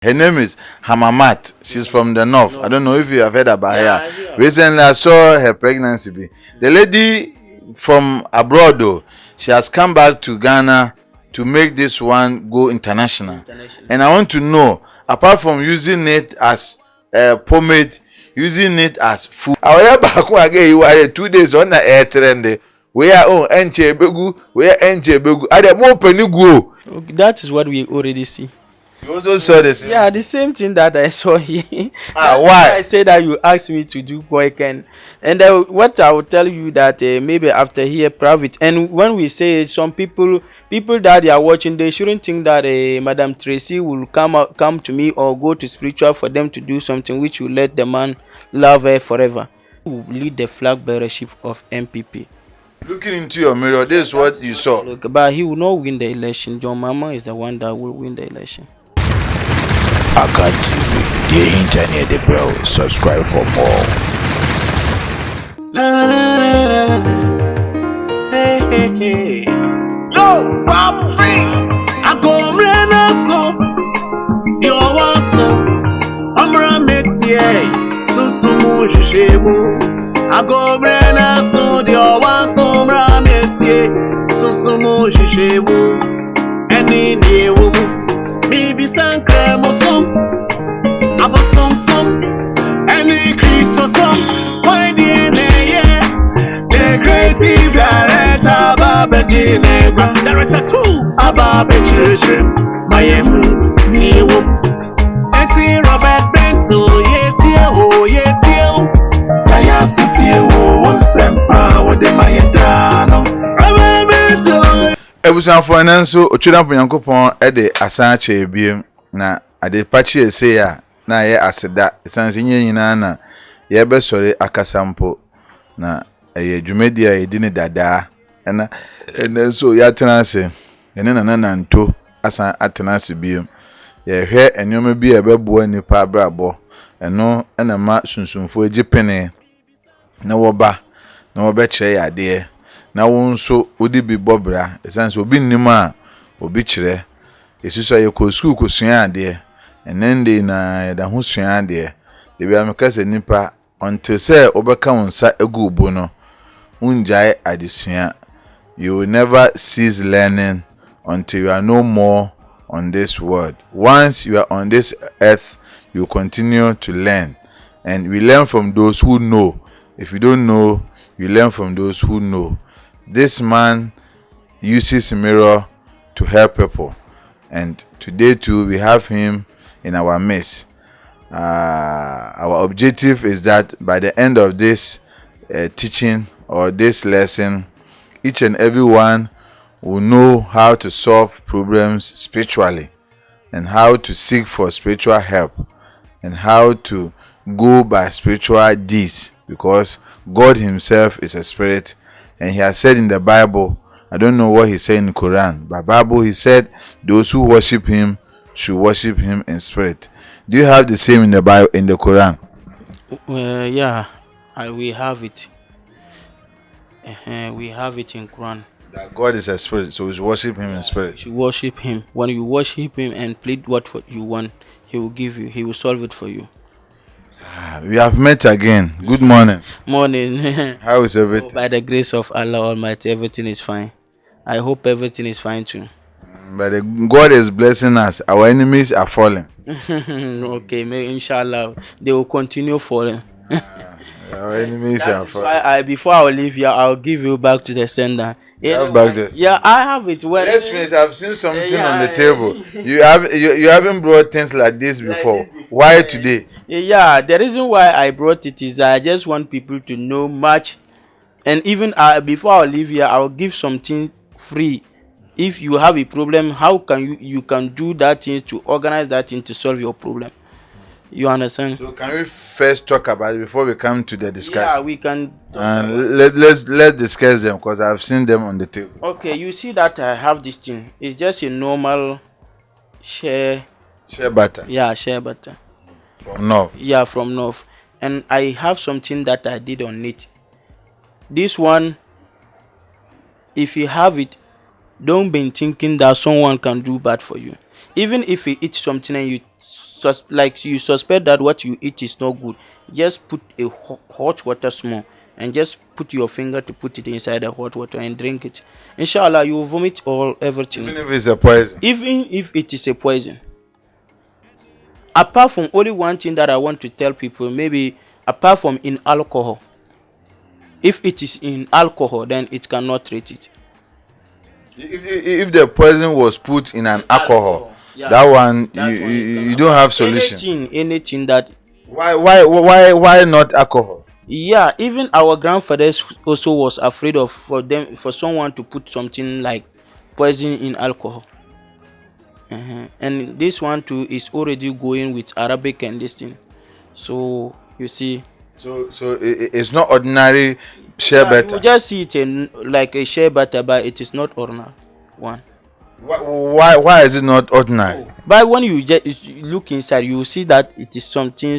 Her name is Hamamat. She's from the north. I don't know if you have heard about her. Yeah. Recently, I saw her pregnancy. The lady from abroad, though, she has come back to Ghana to make this one go international. And I want to know, apart from using it as pomade, using it as food. I will back again. You are 2 days on the air trend. We are on NJ Begu. We are NJ Begu. Are there more penny go? That is what we already see. You also saw this. Yeah, the same thing that I saw here. Why? I said that you asked me to do boycott, and what I will tell you that maybe after here private. And when we say some people that they are watching, they shouldn't think that Madam Tracy will come to me or go to spiritual for them to do something which will let the man love her forever. Who will lead the flag bearership of MPP? Looking into your mirror, this is what you saw. Look, but he will not win the election. John Mama is the one that will win the election. Allan TV, the internet, the bro. Subscribe for more. Hey. Yo, I'm free. I go rena so. You want so. I'm gonna mix yeah. Susumu jishemu. I go rena so. You want so. I'm gonna mix yeah. Susumu jishemu. Any day woman. Maybe some creme or some, about some, any crease or some. Why yeah, the creative director, Baba Jine, director too, Baba Children, my new, Etty Robert Bento, Yetio, Kaya Sutio, one semper, what the Mayadano, Robert Bento. Ebusan for nanso otweda mponyankopon de asanche ebiem na ade pachi ese ya na ye aseda esanse nyina na ye besore akasampo na eye dwumedi a yedi ne dada na enso ya tenase ene na nanto asan atenase biem ye hwe enyoma bi e bebo nipa abrabo eno ena ma sunsumfo agipene na woba na wobekire ya de na wonso odi bi bobra esanse obi nnima obi kire esuso ye ko school ko sua ade enende na da ho sua ade de bi amekase nipa until say obeka wonsa egu obo no unjai adesua. You will never cease learning until you are no more on this world. Once you are on this earth, you continue to learn, and we learn from those who know. If you don't know, you learn from those who know. This man uses mirror to help people, and today too we have him in our midst. Our objective is that by the end of this teaching or this lesson, each and every one will know how to solve problems spiritually, and how to seek for spiritual help, and how to go by spiritual deeds, because God himself is a spirit. And he has said in the Bible, I don't know what he said in the Quran, but Bible he said those who worship him should worship him in spirit. Do you have the same in the Bible, in the Quran? Yeah, we have it. We have it in Quran. That God is a spirit, so we should worship him in spirit. You should worship him. When you worship him and plead what you want, he will give you. He will solve it for you. We have met again. Good morning. Morning. How is everything? By the grace of Allah Almighty, everything is fine. I hope everything is fine too. But God is blessing us. Our enemies are falling. Okay, inshallah, they will continue falling. Our enemies are falling. Why before I leave here, I'll give you back to the sender. Yeah, I have it. Let's finish. I've seen something on the table. You haven't brought things like this before. Why today? Yeah, the reason why I brought it is I just want people to know much, and even before I leave here, I'll give something free. If you have a problem, how can you can do that thing to organize that thing to solve your problem? You understand? So can we first talk about it before we come to the discussion? Yeah, we can. And let's discuss them, because I've seen them on the table. Okay, you see that I have this thing. It's just a normal shea butter. Yeah, shea butter. From North. Yeah, from North. And I have something that I did on it. This one, if you have it, don't be thinking that someone can do bad for you. Even if you eat something and you like you suspect that what you eat is not good, just put a hot water small and just put your finger to put it inside the hot water and drink it. Inshallah, you will vomit all everything. Even if it's a poison. Even if it is a poison. Apart from only one thing that I want to tell people, maybe apart from in alcohol. If it is in alcohol, then it cannot treat it. If the poison was put in an alcohol, yeah, that one you don't have solution. Anything that. Why not alcohol? Yeah, even our grandfathers also was afraid of for someone to put something like poison in alcohol. And this one too is already going with Arabic and this thing. So you see. So it's not ordinary shea butter. You just see it like a shea butter, but it is not ordinary one. Why is it not ordinary? But when you just look inside, you see that it is something.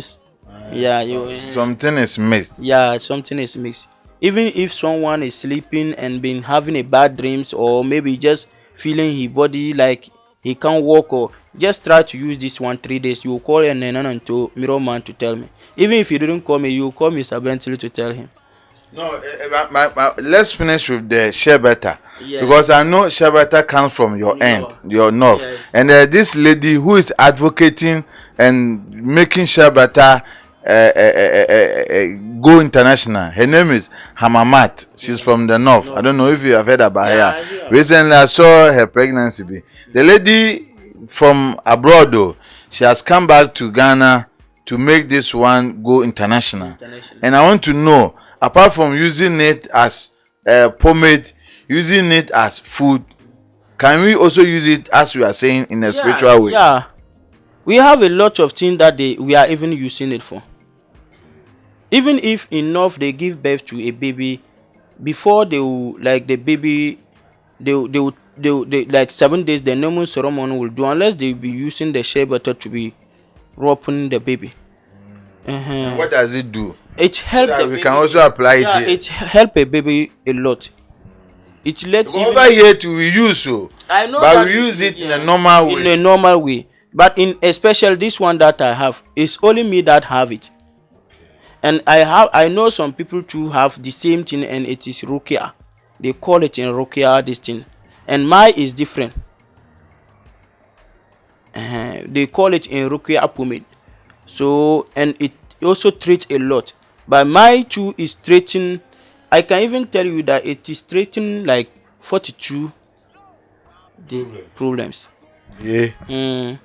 Something is mixed. Yeah, something is mixed. Even if someone is sleeping and been having a bad dreams, or maybe just feeling his body like he can't walk, or just try to use this 3 days. You will call a Nenan to Mirror Man to tell me. Even if you didn't call me, you will call Mr. Bentley to tell him. No, let's finish with the shea butter, because I know shea butter comes from your end, your north, and this lady who is advocating and making shea butter go international. Her name is Hamamat. She's from the north. I don't know if you have heard about her. Recently, I saw her pregnancy. The lady from abroad, though, she has come back to Ghana to make this one go international. And I want to know, apart from using it as pomade, using it as food, can we also use it, as we are saying, in a spiritual way? Yeah, we have a lot of things that we are even using it for. Even if enough they give birth to a baby, before they will, like the baby, they like 7 days, the normal ceremony will do, unless they will be using the shea butter to be roughing the baby. What does it do? It helps. So we can also apply it here. It help a baby a lot. It let over here to we use so. I know, but we use it in a normal way. In a normal way, but in especially this one that I have, it's only me that have it. And I know some people too have the same thing, and it is Rukia. They call it in Rukia this thing, and mine is different. They call it in Rukia pomade. So, and it also treats a lot. But my too is treating. I can even tell you that it is treating like 42 problems. Yeah.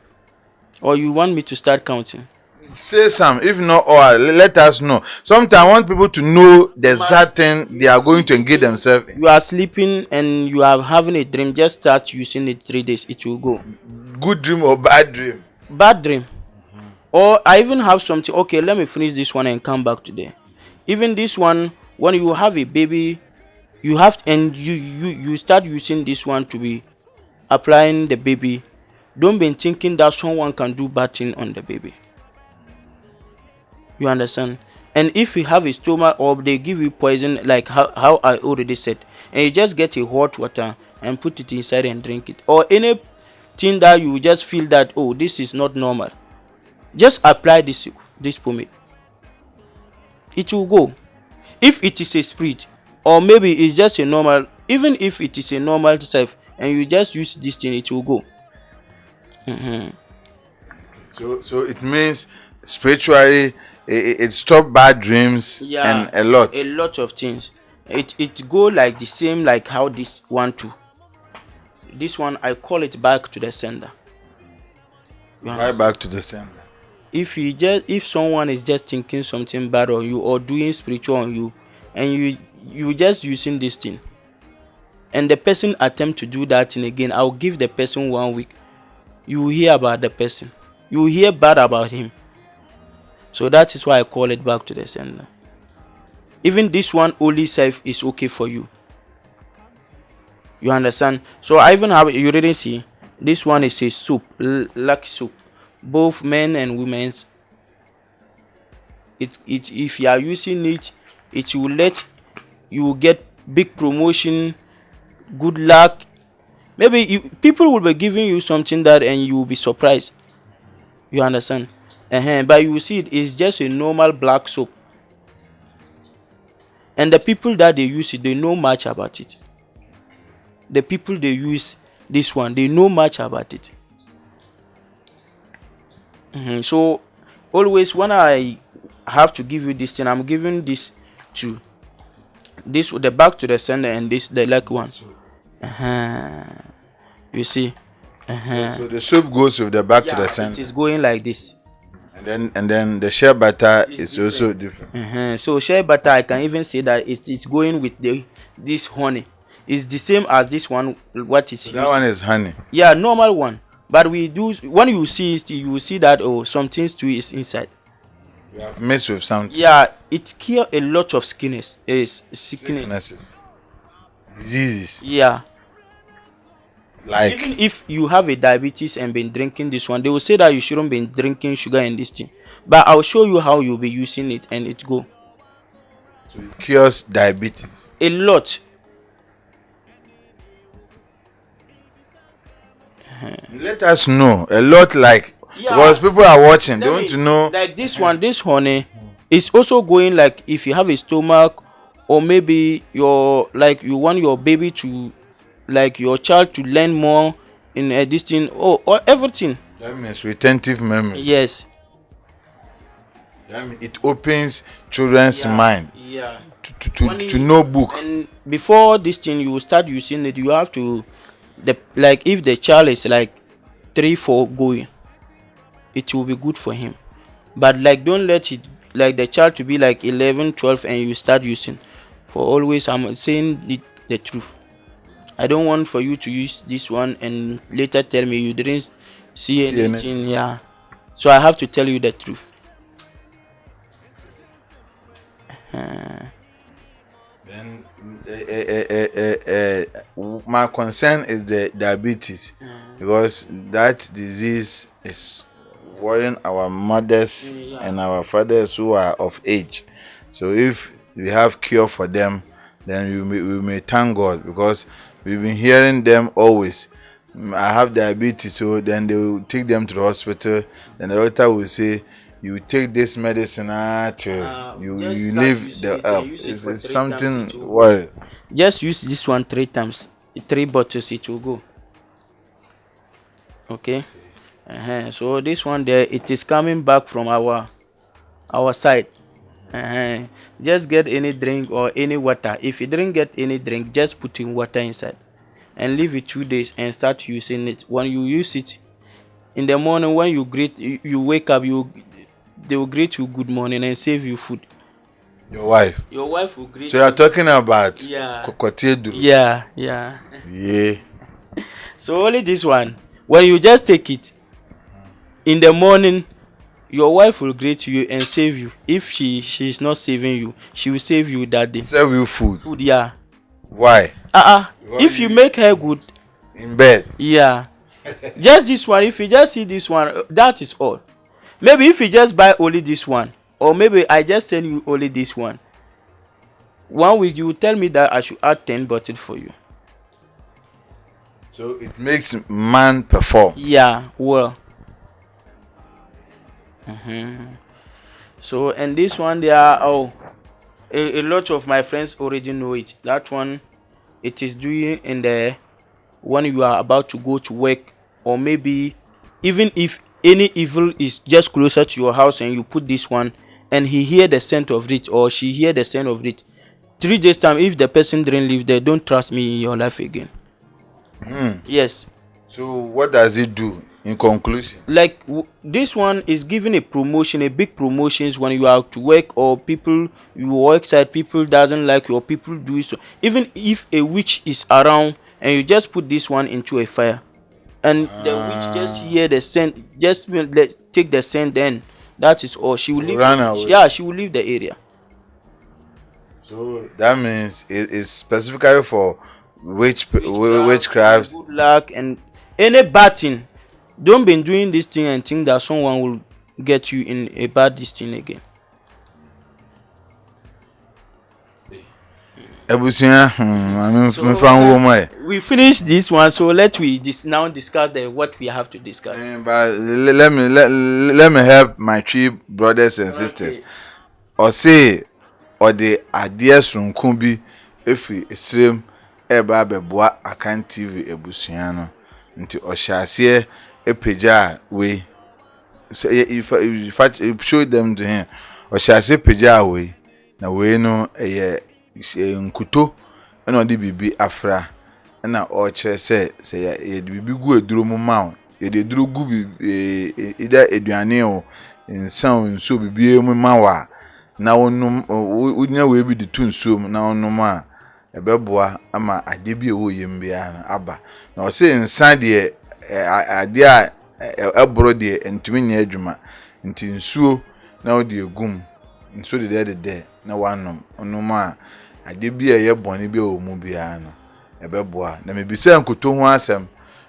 Or you want me to start counting? Say some, if not all, let us know. Sometimes I want people to know the exact thing they are going to engage themselves in. You are sleeping and you are having a dream, just start using it 3 days, it will go. Good dream or bad dream? Bad dream. Or I even have something. Okay, let me finish this one and come back today. Even this one, when you have a baby, you have, and you start using this one to be applying the baby. Don't be thinking that someone can do bad thing on the baby. You understand? And if you have a stomach, or they give you poison, like how I already said, and you just get a hot water and put it inside and drink it, or anything that you just feel that, oh, this is not normal, just apply this pomade. It will go. If it is a spirit, or maybe it's just a normal, even if it is a normal type, and you just use this thing, it will go. So it means spiritually it stop bad dreams and a lot of things. It go like the same like how this one too. This one I call it back to the sender. Why back to the sender? If someone is just thinking something bad on you or doing spiritual on you, and you just using this thing, and the person attempt to do that thing again, I'll give the person 1 week. You will hear about the person. You will hear bad about him. So that is why I call it back to the sender. Even this one only self is okay for you. You understand? So I even have, you didn't see, this one is a soup, lucky soup, both men and women's. If you are using it, it will let you get big promotion, good luck. Maybe people will be giving you something that, and you will be surprised. You understand? But you see, it's just a normal black soap. And the people that they use it, they know much about it. The people they use this one, they know much about it. So always when I have to give you this thing, I'm giving this to this with the back to the center and this the leg one. You see? So the soup goes with the back to the It center. is going like this. And then the shea butter is also different. So shea butter, I can even say that it is going with this honey. It's the same as this one. What is So that one is honey. Yeah, normal one. But we do, when you see it, you will see that some things too is inside. You have mixed with something. Yeah, it cure a lot of sicknesses. Diseases. Yeah. Like Even if you have a diabetes and been drinking this one, they will say that you shouldn't be drinking sugar in this thing. But I'll show you how you'll be using it and it go. so it cures diabetes. A lot. Let us know a lot, like Yeah. because people are watching, they Let want me- to know. Like this one, this honey is also going like if you have a stomach, or maybe your like you want your baby to, like your child to learn more in this thing, or everything. That means retentive memory. Yes. That means it opens children's mind Yeah. to know book. And before this thing you will start using it, you have to like if the child is like 3-4 going, it will be good for him. But like don't let it like the child to be like 11-12 and you start using. For always I'm saying the truth. I don't want for you to use this one and later tell me you didn't see anything. anything. Yeah, so I have to tell you the truth. Then my concern is the diabetes, because that disease is worrying our mothers and our fathers who are of age. So if we have cure for them, then we may thank God, because we've been hearing them always. I have diabetes, so then they will take them to the hospital. Then the doctor will say, you take this medicine till you just leave start using the it and earth. use it It's for 3 something times, it will worry. Just use this one 3 times, 3 bottles, it will go. Okay. So this one there, it is coming back from our side. Just get any drink or any water. If you didn't get any drink, just put in water inside and leave it 2 days and start using it. When you use it in the morning, when you wake up, they will greet you good morning and save you food. Your wife. Your wife will greet So you are talking about Yeah. Kokotedu. Yeah. Yeah. So only this one, when you just take it in the morning, your wife will greet you and save you. If she's not saving you, she will save you that day. Serve you food. Food, yeah. Why? If you make her good, In bed. yeah. Just this one, if you just see this one, that is all. Maybe if you just buy only this one, or maybe I just send you only this one, 1 week you will tell me that I should add 10 bottles for you. So it makes man perform. Yeah, well. So and this one there, a lot of my friends already know it. That one, it is doing in the when you are about to go to work, or maybe even if any evil is just closer to your house and you put this one and he hear the scent of it or she hear the scent of it, 3 days time, if the person didn't live there, don't trust me in your life again. Yes. So what does it do in conclusion? Like this one is giving a promotion, a big promotions when you are to work, or people you work side, people doesn't like you, or people do it. So even if a witch is around and you just put this one into a fire and the witch just hear the scent, just take the scent, then that is all. She will leave. Run away. Yeah, she will leave the area. So that means it is specifically for witchcraft. Good luck and any bad thing. Don't be doing this thing and think that someone will get you in a bad this thing again. Ebusia, me fan woman. We finish this one, so we now discuss what we have to discuss. But let me help my 3 brothers and sisters. Or say, or the ideas from Kumbi, if we stream eba beboa Akan TV ebusia no. Nti oshase e pagya we. So if show them to him, oshase pagya we. Na we no nkuto na odi bibi afra na o kire say ye de bibi gu eduro mu ma ye de eduro gu ida eduane o nsan nso bibi mu ma wa na wonum unya we bi de tu nso mu na wonum a ebeboa ama ade bi ewo yem bia na aba na o say nsan de ade a eboro de ntumi nya adwuma nti nsuo na o de egum nso de na wanom onum a ade bi a ye bone bi o mu bia no ebeboa na me bi se nkuto ho asem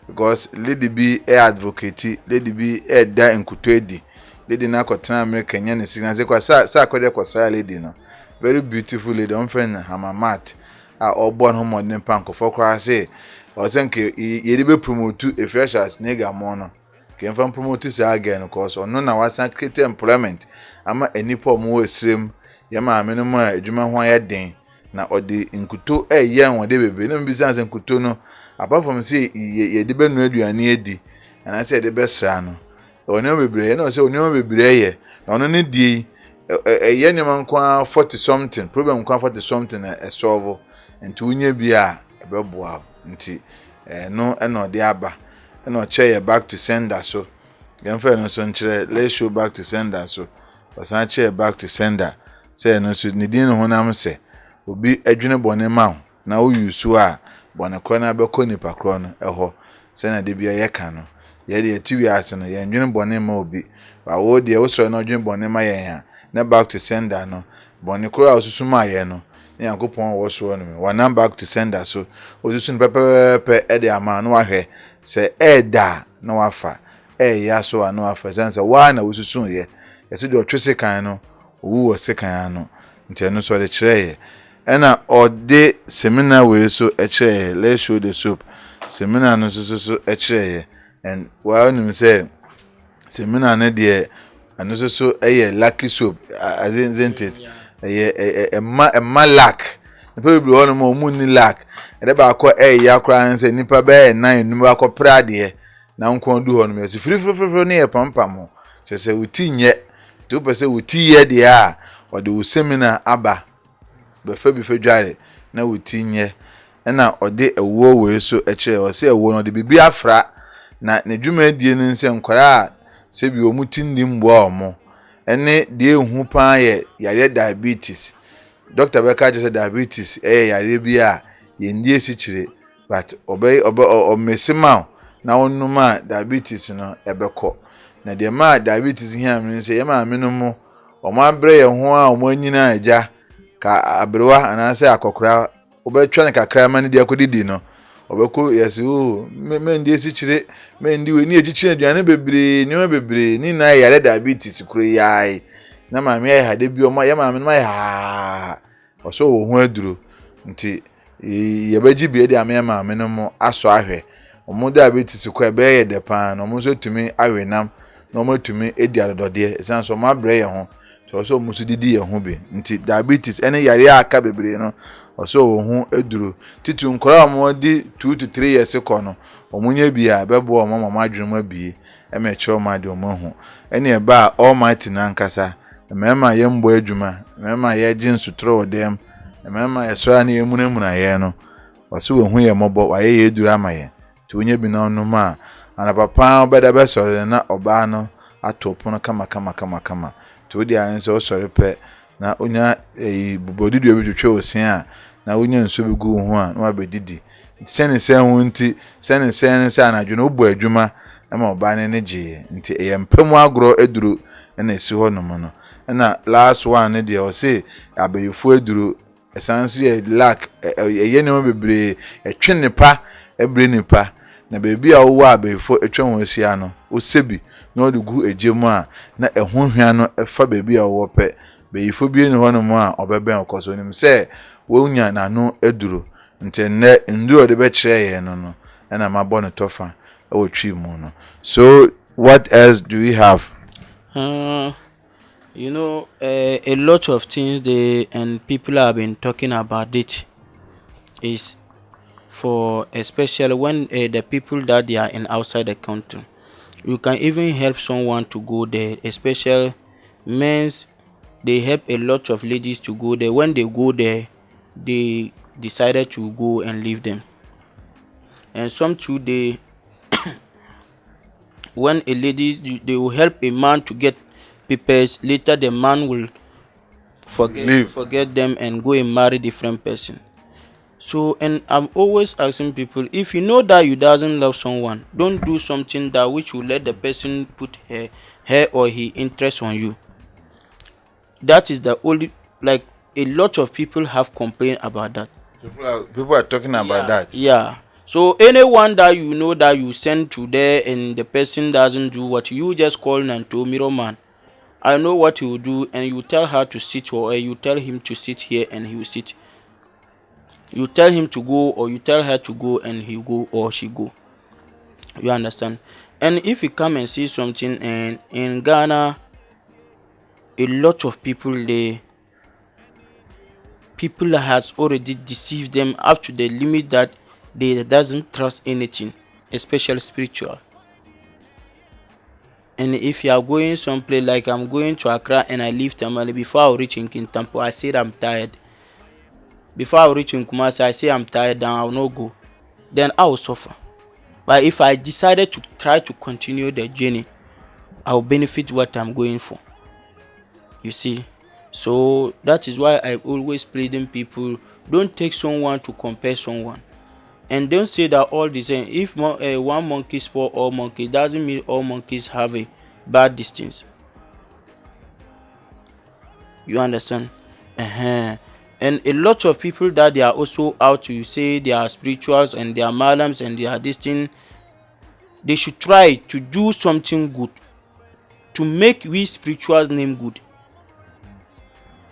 because lady bi advocate lady bi da nkuto edi lady na kotena America nya ne signal se kwa sa akode kwa lady no very beautiful lady on friend hamamat a obon ho modern panko for kwa se o senke ye be promote a freshers nigga mo no ke mfa promote say again cause ono na wasan create employment ama enipo mo esrem ye ma amene mo adwuma ho ayeden na odi nkuto yen wode bebe na mbisa nse nkuto no apart from say ye de benu aduane edi na say de besra no oni bebre na say oni bebre ye na ono ne die ye nyama nkwa 40 something problem nkwa 40 something e solve nti unye bia ebeboa nti no na odi aba na che back to sender so gemfa no so nchire let's show back to sender so wasan che back to sender say no so ni din ho nam se obi adwene bone ma na wo yusu a bone kro na be ko nipa kro no eho se na de bia ye ka no ye de tiwi ase no ye adwene bone ma obi wa wo de wo so na adwene bone ma ye ha na back to sender no bone kro a osusu ma ye no ni akopon wo so no me wa na back to sender so osusu no pepepe e de ama no wa hwe se eda na wafa ya so anu afa sansa wa na osusu ye yesi de otwese kan no owu wo se kan no nti no so de kire ena ode seminar we so kire let's show the soap seminar no so kire and wa nim say seminar na de anu so lucky soap isn't it ma lack people won mo mu ni lack ede ba akọ ya kra nse nipa be 9 nu akọ prade na nkon du ho no me frifrifrifro ne ye pampam chese utinye to pese utiye de a ode wo seminar aba be fa bi fa dware na utinye na ode ewo we so eche o se ewo no de bibi afra na nedwuma die ne nse nkora se bi omutin mbo omo ene de ehu pa ye yare diabetes doctor beka je diabetes yare bi a ye ndie si kire but o mesima na onuma diabetes no ebeko na de ma diabetes hia me se ye ma amenu mo o ma bre ye ho a o mo anyina aja ka abrewa anase akokora obetwa ne kakra ma ne de akodidi no obeko yesi o me ndie si kire me ndi we ni echichi aduane bebre nyoma bebre ni na yare diabetes kuro yai na ma me ha de bi o ma ye ma me ma ha o so wo ho aduro nti ye baji bi de ame ma me no mo aso ahwe omo diabetes ko ebe ye de pan no mo so tumi awenam no mo tumi edi adodode esan so ma bre ye ho so mo so didi ye ho bi nti diabetes ene yare aka bebre no so wo ho eduru titu nkora mo di 2 to 3 years ko no omunye bia bebo mo mama adwene ma bi e me che o ma de o mo ho ene e ba almighty na nkasa mema ye mbo adwuma mema ye jinsu tro dem mema ye so na emunamuna ye no waso wo hu ye mobo wa ye eduru ama ye ti onye bi na onu ma ana papa obeda be sore na oba no atopono kama to di an so sore pe na onya bubodidu bi twetwe osin a na onya nso bi gu ho a na wabedidi sense hu nti sense anadwo obu adwuma ma oba ne gye nti ye mpemu agro eduru na esi ho no mo no na last one ne de o say abeyifu eduru esanso ye lack ye ne mo bebre etwe nipa ebre nipa na bebi a wo abeyifu etwe ho sia no o sebi na o de gu ejemu a na ehunhwa no efa bebi a wo pe beyifo bi ne ho no mo a obeben okoso nim se wonya na no eduro nti ne nduro de be kire ye no na mabɔ ne tofa e wo twi mu no. So what else do we have? You know, a lot of things and people have been talking about it is for especially when the people that they are in outside the country. You can even help someone to go there, especially men's. They help a lot of ladies to go there. When they go there, they decided to go and leave them. And some too, they when a lady, they will help a man to get papers. Later the man will forget them and go and marry different person. So, and I'm always asking people, if you know that you doesn't love someone, don't do something that which will let the person put her or his interest on you. That is the only, like, a lot of people have complained about that. People are talking about that. Yeah. So anyone that you know that you send to there and the person doesn't do what you just call and to mirror man, I know what he will do, and you tell her to sit or you tell him to sit here and he will sit. You tell him to go or you tell her to go and he go or she go. You understand? And if you come and see something, and in Ghana, a lot of people has already deceived them up to the limit that they doesn't trust anything, especially spiritual. And if you are going someplace, like I'm going to Accra and I leave Tamale, before I reach in Kintampo, I said I'm tired. Before I reach in Kumasi, I say I'm tired, then I will not go. Then I will suffer. But if I decided to try to continue the journey, I will benefit what I'm going for. You see? So that is why I always pleading people, don't take someone to compare someone. And don't say that all the same. If one monkey spoil all monkeys, doesn't mean all monkeys have a bad distance. You understand? And a lot of people that they are also out to say they are spirituals and they are madams and they are this thing, they should try to do something good to make we spirituals name good.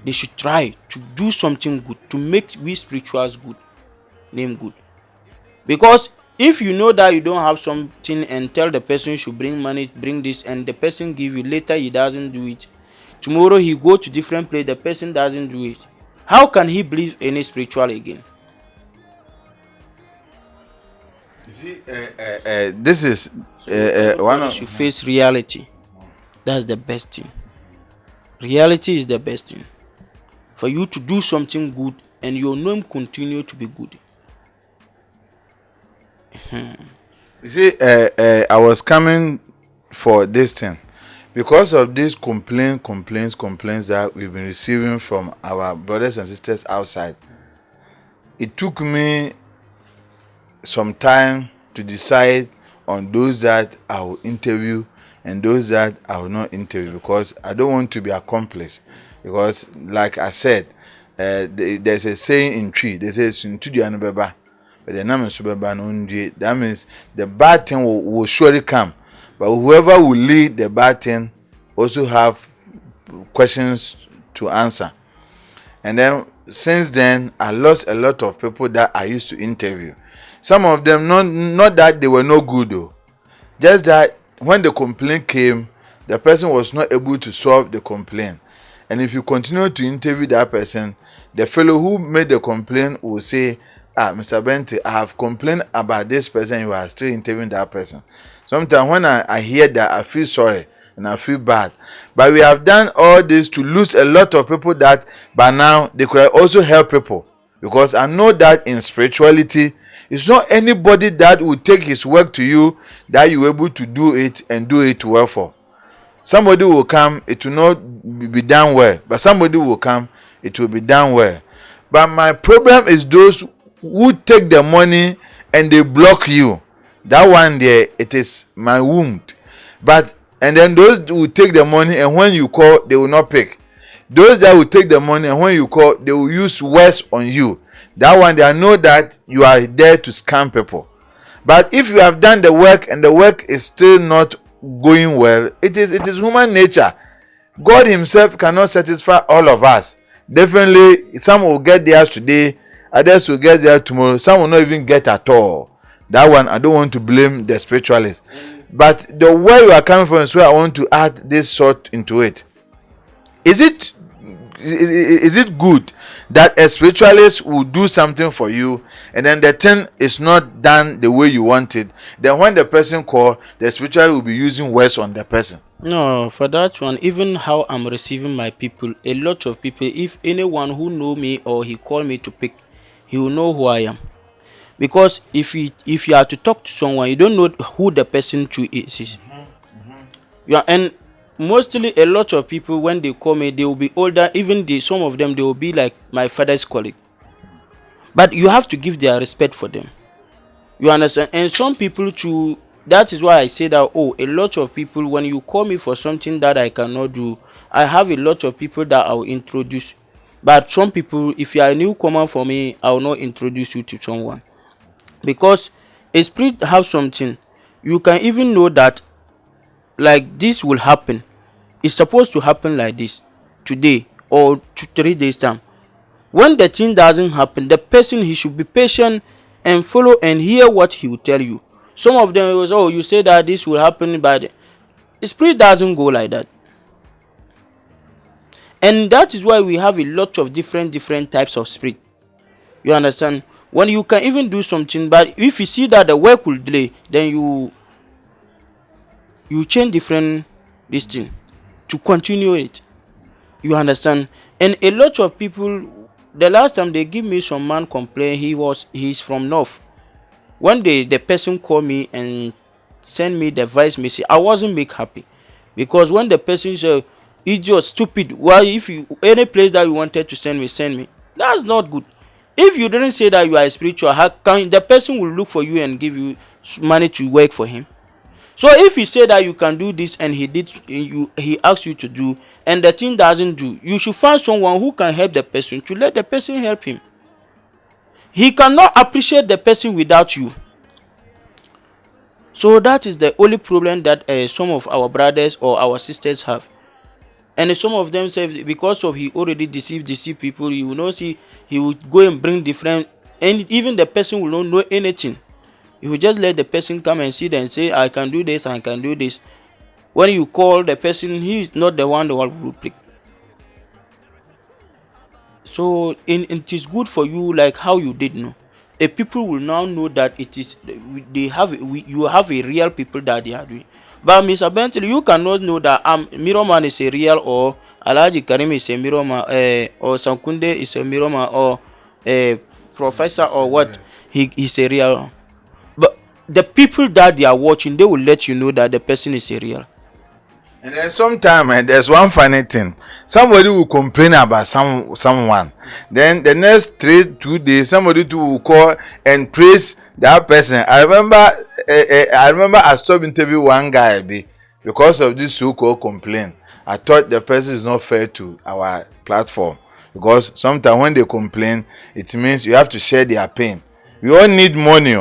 They should try to do something good to make we spirituals good name good. Because if you know that you don't have something and tell the person you should bring money, bring this, and the person give you, later he doesn't do it, tomorrow he go to different place, the person doesn't do it, how can he believe any spiritual again? You see, this is one of you face reality. That's the best thing. Reality is the best thing for you to do something good and your name continue to be good. You see, I was coming for this thing because of these complaints that we've been receiving from our brothers and sisters outside. It took me some time to decide on those that I will interview and those that I will not interview, because I don't want to be accomplished. Because, like I said, there's a saying in tree. They say but the name is that means the bad thing will surely come, but whoever will lead the bad thing also have questions to answer. And then since then, I lost a lot of people that I used to interview. Some of them, not that they were no good though, just that when the complaint came, the person was not able to solve the complaint. And if you continue to interview that person, the fellow who made the complaint will say, Mr. Bente, I have complained about this person, you are still interviewing that person. Sometimes when I hear that, I feel sorry and I feel bad. But we have done all this to lose a lot of people that by now they could also help people. Because I know that in spirituality, it's not anybody that will take his work to you that you're able to do it and do it well for. Somebody will come, it will not be done well. But somebody will come, it will be done well. But my problem is those who take the money and they block you. That one there, it is my wound. And then those who take the money and when you call, they will not pick. Those that will take the money and when you call, they will use words on you. That one, they know that you are there to scam people. But if you have done the work and the work is still not going well, it is human nature. God himself cannot satisfy all of us. Definitely, some will get theirs today, others will get there tomorrow. Some will not even get at all. That one, I don't want to blame the spiritualists. But the way you are coming from is where I want to add this sort into it. Is it good that a spiritualist will do something for you and then the thing is not done the way you want it? Then when the person call, the spiritualist will be using words on the person. No, for that one, even how I'm receiving my people, a lot of people, if anyone who know me or he call me to pick, he will know who I am. Because if you are to talk to someone, you don't know who the person to is. Yeah, and mostly a lot of people when they call me, they will be older. Even some of them, they will be like my father's colleague. But you have to give their respect for them. You understand? And some people too. That is why I say that, a lot of people, when you call me for something that I cannot do, I have a lot of people that I will introduce. But some people, if you are a newcomer for me, I will not introduce you to someone. Because a spirit has something. You can even know that, like, this will happen. It's supposed to happen like this today or 3 days time. When the thing doesn't happen, the person, he should be patient and follow and hear what he will tell you. Some of them was, you say that this will happen, but the spirit doesn't go like that. And that is why we have a lot of different types of spirit. You understand? When you can even do something, but if you see that the work will delay, then you change different this thing to continue it. You understand? And a lot of people, the last time they give me some man complain, he's from north. When the person called me and send me the voice message, I wasn't make happy. Because when the person said, idiot, stupid, why, if you any place that you wanted to send me, that's not good. If you didn't say that you are spiritual, how can the person will look for you and give you money to work for him? So if you say that you can do this and he asks you to do and the thing doesn't do, you should find someone who can help the person to let the person help him. He cannot appreciate the person without you. So that is the only problem that some of our brothers or our sisters have. And some of them say because of he already deceived people, you will not see, he will go and bring different, and even the person will not know anything. You will just let the person come and sit and say, I can do this, I can do this. When you call the person, he is not the one that will pick. So it is good for you, like how you did know. A people will now know that it is you have a real people that they are doing. But Mr. Bentley, you cannot know that Miroman is a real, or Alhaji Karim is a Miroman, or Sankunde is a Miroman, or a professor, or what, he is a real. But the people that they are watching, they will let you know that the person is a real. And then sometimes there's one funny thing. Somebody will complain about someone. Then the next 2 days, somebody will call and praise that person. I remember I stopped interview one guy because of this so-called complaint. I thought the person is not fair to our platform, because sometimes when they complain, it means you have to share their pain. We all need money.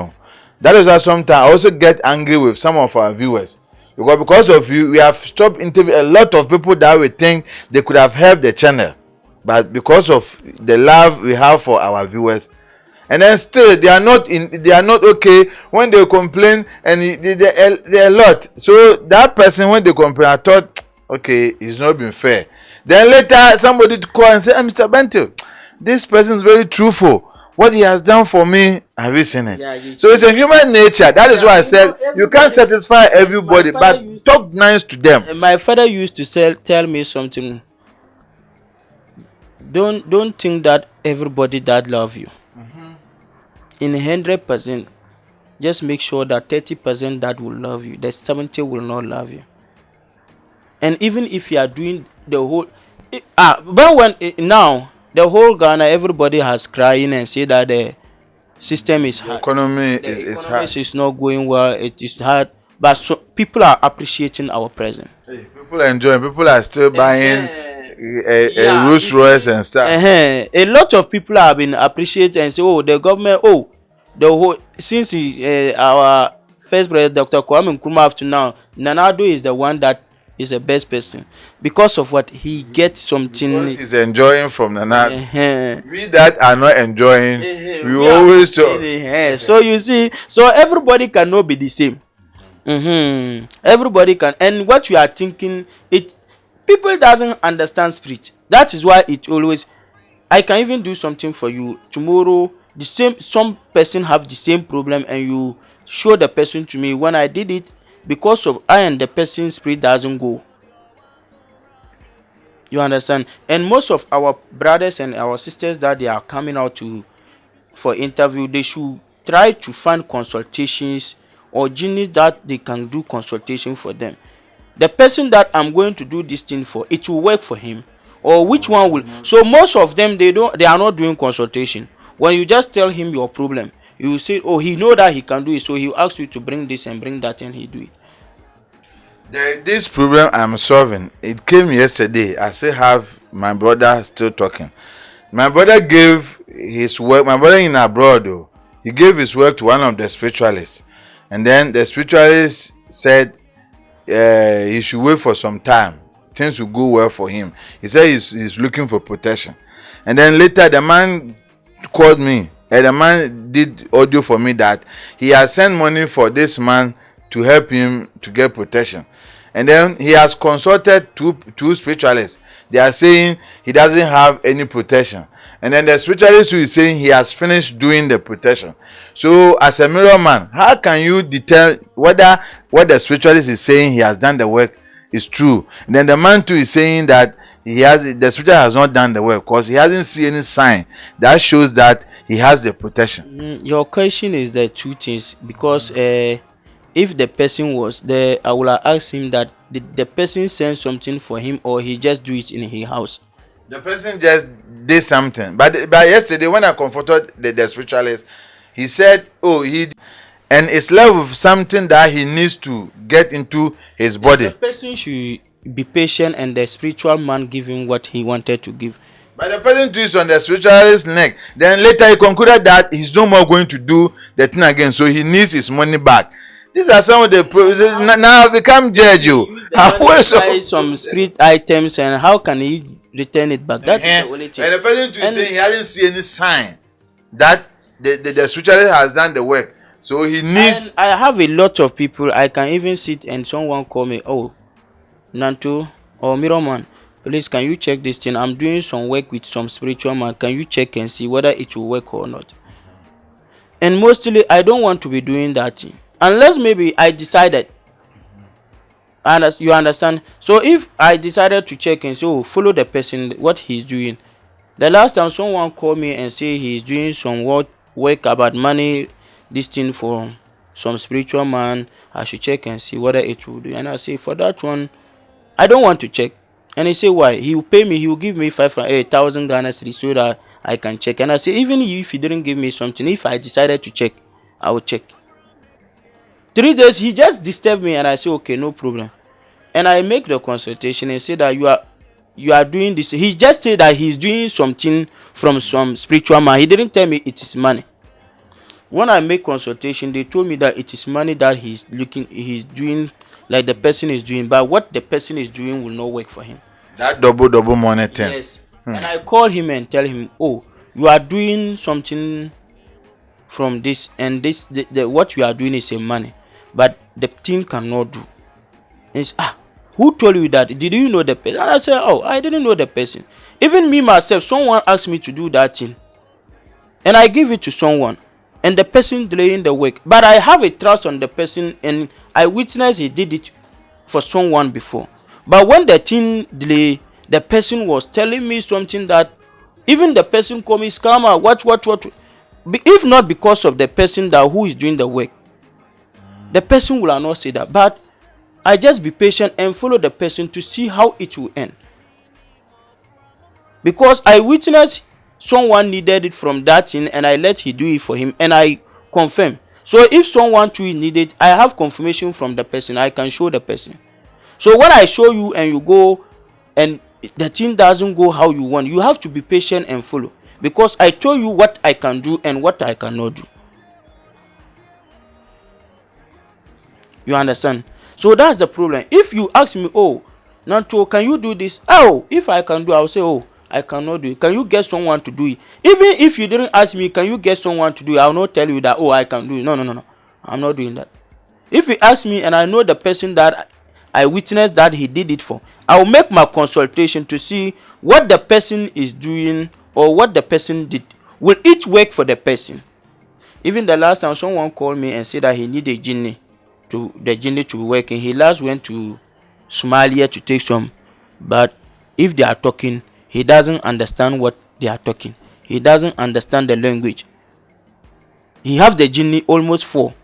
That is why sometimes I also get angry with some of our viewers. Because of you, we have stopped interviewing a lot of people that we think they could have helped the channel, but because of the love we have for our viewers, and then still they are not okay when they complain, and they're a lot. So that person, when they complain, I thought, okay, it's not been fair. Then later somebody to call and say, Mr. Bentil, this person is very truthful. What he has done for me, have you seen it? Yeah, so it's a human nature. That is why I said you can't satisfy everybody, but talk nice to them. My father used to tell me something. Don't think that everybody that love you. In 100%, just make sure that 30% that will love you, the 70 will not love you. And even if you are doing the whole, but when now. The whole Ghana, everybody has crying and say that the system is hard. The economy is hard. It's not going well. It is hard. But so people are appreciating our present. Hey, people are enjoying. People are still buying a Rolls Royce and stuff. A lot of people have been appreciating and say, the government, the whole, since our first president, Dr. Kwame Nkrumah, up to now, Nanado is the one that is the best person because of what he gets something. Because he's enjoying from the night. Uh-huh. We that are not enjoying, we always talk. So you see, so everybody cannot be the same. Everybody can, and what you are thinking, it people doesn't understand spirit. That is why it always, I can even do something for you tomorrow. The same, some person have the same problem, and you show the person to me. When I did it, because of I and the person's spirit doesn't go. You understand? And most of our brothers and our sisters that they are coming out to for interview, they should try to find consultations or genius that they can do consultation for them. The person that I'm going to do this thing for, it will work for him, or which one will. So most of them, they are not doing consultation. When you just tell him your problem, you will say, oh, he know that he can do it, so he will ask you to bring this and bring that, and he do it. This problem I'm solving, it came yesterday. I still have my brother still talking. My brother gave his work, my brother in abroad though, he gave his work to one of the spiritualists. And then the spiritualist said he should wait for some time. Things will go well for him. He said he's looking for protection. And then later the man called me, and the man did audio for me that he has sent money for this man to help him to get protection. And then he has consulted two spiritualists. They are saying he doesn't have any protection. And then the spiritualist who is saying he has finished doing the protection. So as a mirror man, how can you determine whether what the spiritualist is saying he has done the work is true? And then the man too is saying that the spiritualist has not done the work because he hasn't seen any sign that shows that he has the protection. Your question is the two things, because if the person was there, I will ask him that the person sent something for him, or he just do it in his house. The person just did something, but yesterday when I comforted the spiritualist, he said, and it's left with something that he needs to get into his body. The person should be patient, and the spiritual man give him what he wanted to give. But the person twists on the spiritualist's neck. Then later he concluded that he's no more going to do the thing again, so he needs his money back. These are some of the now become judge you. Buy some spirit items, and how can he return it back? That's the only thing. And the person to say he hasn't seen any sign that the spiritualist has done the work, so he needs. And I have a lot of people. I can even sit and someone call me, oh, Nanto or Miroman, please can you check this thing? I'm doing some work with some spiritual man. Can you check and see whether it will work or not? And mostly I don't want to be doing that thing unless maybe I decided. And as you understand, so if I decided to check and say, oh, follow the person what he's doing. The last time someone called me and say he's doing some work about money, this thing for some spiritual man, I should check and see whether it will do. And I say, for that one, I don't want to check. And he say, why? He will pay me, he will give me 5,000 Ghana cedis so that I can check. And I say, even if he didn't give me something, if I decided to check, I will check. 3 days, he just disturbed me, and I say, okay, no problem. And I make the consultation and say that you are doing this. He just said that he's doing something from some spiritual man. He didn't tell me it is money. When I make consultation, they told me that it is money that he's doing, like the person is doing, but what the person is doing will not work for him. That double money thing. Yes. And I call him and tell him, oh, you are doing something from this, and this what you are doing is a money, but the thing cannot do. And he said, who told you that? Did you know the person? And I said, oh, I didn't know the person. Even me myself, someone asked me to do that thing, and I give it to someone, and the person delaying the work. But I have a trust on the person, and I witnessed he did it for someone before. But when the thing delay, the person was telling me something that even the person called me scammer. What? If not because of the person that who is doing the work, the person will not say that. But I just be patient and follow the person to see how it will end. Because I witnessed someone needed it from that thing, and I let he do it for him, and I confirm. So if someone too need it, I have confirmation from the person. I can show the person. So when I show you and you go and the thing doesn't go how you want, you have to be patient and follow. Because I told you what I can do and what I cannot do. You understand? So that's the problem. If you ask me, oh, Nanto, can you do this? Oh, if I can do, I'll say, oh, I cannot do it. Can you get someone to do it? Even if you didn't ask me, can you get someone to do it? I'll not tell you that, oh, I can do it. No. I'm not doing that. If you ask me and I know the person that I witnessed that he did it for, I will make my consultation to see what the person is doing or what the person did. Will it work for the person? Even the last time someone called me and said that he needed a genie to be working. He last went to Somalia to take some, but if they are talking, he doesn't understand what they are talking. He doesn't understand the language. He have the genie almost 4,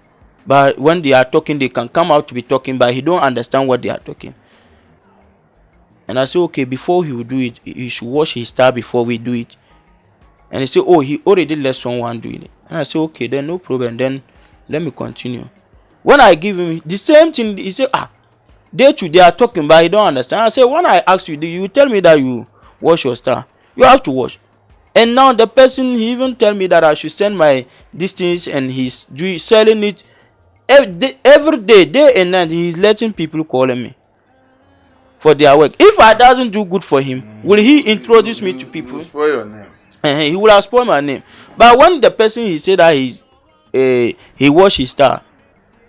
but when they are talking, they can come out to be talking, but he don't understand what they are talking. And I say, okay, before he will do it, he should wash his star before we do it. And he say, oh, he already let someone do it. And I say, okay, then no problem. Then let me continue. When I give him the same thing, he say, they are talking, but he don't understand. I say, when I ask you, you tell me that you wash your star. You have to wash. And now the person, he even tell me that I should send my distance, and he's selling it every day, day and night. He's letting people calling me for their work. If I doesn't do good for him, will he introduce me to people? Will spoil your name. He will have spoiled my name. But when the person, he said that he washed his star,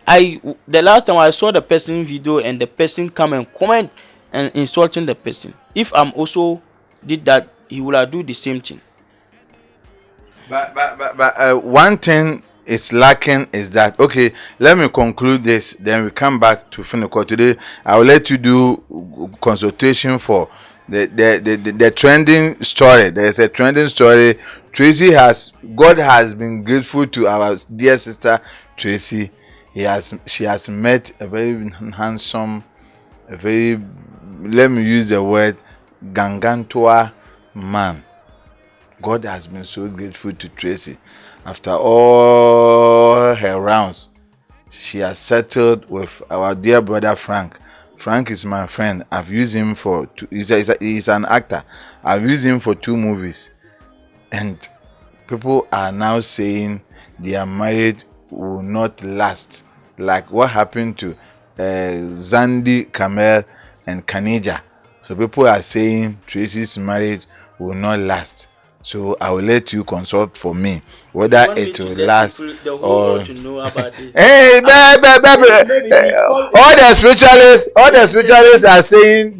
the last time I saw the person video and the person come and comment and insulting the person. If I'm also did that, he will have do the same thing. But one thing is lacking is that, okay, let me conclude this, then we come back to Finnecourt. Today I will let you do consultation for the trending story. There is a trending story. God has been grateful to our dear sister Tracey. She has met a very handsome, let me use the word, gangantua man. God has been so grateful to Tracey. After all her rounds, she has settled with our dear brother Frank. Frank is my friend. I've used him for he's an actor. I've used him for 2 movies. And people are now saying their marriage will not last. Like what happened to Zandi, Kamel, and Kanija. So people are saying Tracey's marriage will not last. So I will let you consult for me whether it will last or to know about this. Hey, all the spiritualists are saying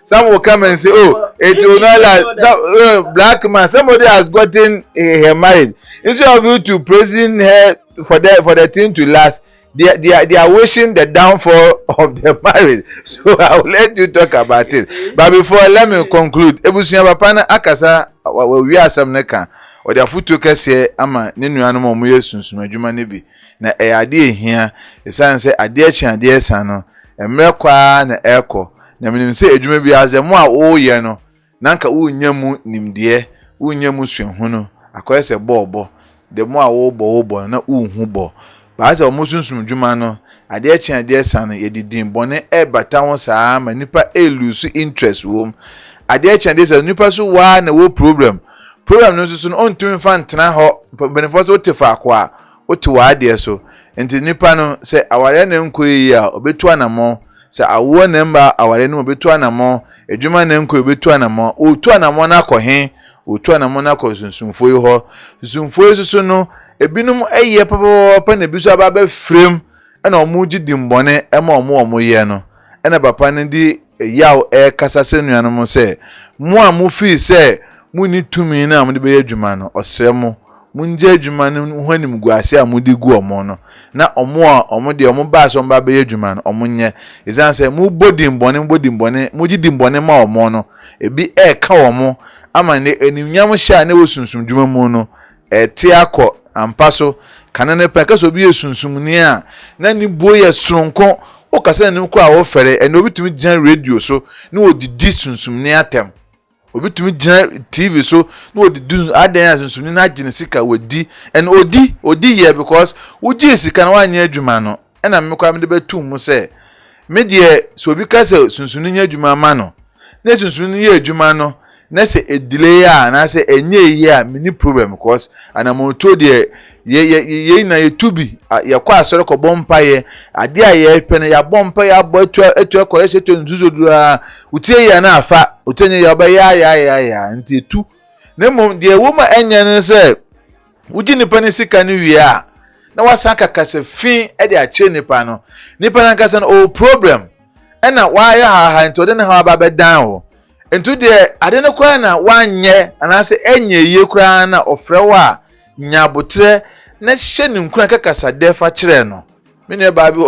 some will come and say, oh, it will not last. Black man, somebody has gotten her married. Instead of you to praising her for the thing to last, they are wishing the downfall of the marriage. So I will let you talk about it. But before, let me conclude. Ebusunya papa na akasa we asem ne kan. O da futu kese ama ne nuanom omo yesunsun adwuma ne bi. Na ade ehia, esan se ade achi ade esa no, emre kwa na eko. Na minim se adwuma bi azemu a wo ye no, nanka wo nyamu nimde, wo nyamu suhu no, akoyese bobo. De mo a wo bo na wo hu bo. Baasa omusunsun dwuma no ade achi ade esa no yedidin bone bata won saa ma nipa lose interest wom ade achi ade esa nipa so wa na wo problem no so no ontumi fa ntena ho benefo so tefa akwa otu wa ade so enti nipa no se aware na nkoyi a obetu anamo se awo na mba aware no obetu anamo edwuma na nkoyi obetu anamo otu anamo na akɔhe otu anamo na akɔsunsunfo yi ho sunsunfo yi so no ebinum eye papa na biso aba frame na omuji dimbone ema omo ye no na papa ne di yaw kasa se nuanom se mu amu fi se mu ni tumi na amu de be adwuma no osre mu nje adwuma no ho anim guase amu di gu omo no na omo de omo ba so mba be adwuma no omo nye izan se mu bodimbone mu ji dimbone ma omo no ebi ka omo ama ne enimnyam hia na wosunsun dwuma mu no ti akọ ampaso kanane peka so bi esunsumni a na ni boye sronko o kase na nko a wo fere eno bitumi gian radio so na odidi sunsumni atem obitumi gian TV so na odidi adan sunsumni na gine sika wodi en odi ye because woji sika na wanya adwuma no na mmekwa me de betum mu se me de so bi kase sunsumni nya adwuma ma no na sunsumni ye adwuma no na se edile ya na se enye yi a mini problem because anamoto de ye na ye tubi ye kwa asore ko bompa ye ade a ye pene ya bompa ya bo etu correction to nzuzo dura utie ye na afa utenye ye oba ya nti tu na mom de woma enya ne se uji nipa ne sika ne wie a na wasaka kase fin e de a che nipa no nipa na kase no problem ena wa ya ha nto de ne ha ba bedan o nto de ade ne kwa na wanye anase enye ye kura na ofrewa nyabotre na hye ne nkura kakasa defa kire no me ne ba bi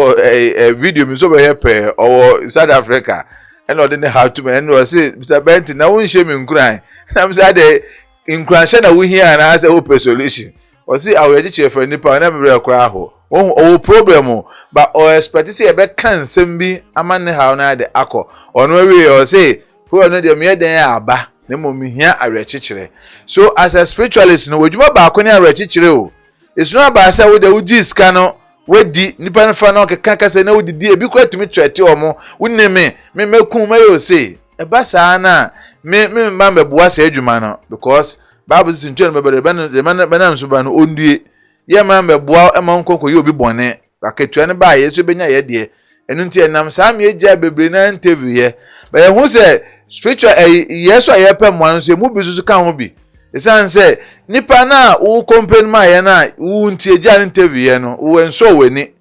video mi so be hepe owo South Africa ena ode ne how to me ena o say Mr. Benti na won hye me nkura na me say de nkura hye na wo hia na say o solution o say aweje chefe nipa na me bre kura ho o problem but o expect say e be kan sem bi amane how na de akọ ono we o say who no de me den aba na mo mi hia awechichire so as a spiritualist no wodwuma ba ko ne awechichire o it's not about say we the uji ska no we di nipa na fa no keka say na we di ebi kwa tumi twete omo wonne me kun me yo say e ba sa na me ma meboa say adwuma no because Bible says ntwe no be na nso ba no ondue ye ma meboa e ma nkoko ye obi bone aketua ne ba ye so benya ye de enu nti enam sa me eja bebre na interview ye ba ye hu say spiritual yes aye pem wan so mu bi so kan ho bi esan say nipa na wo company ma ye na wo nti eja interview ye no wo enso weni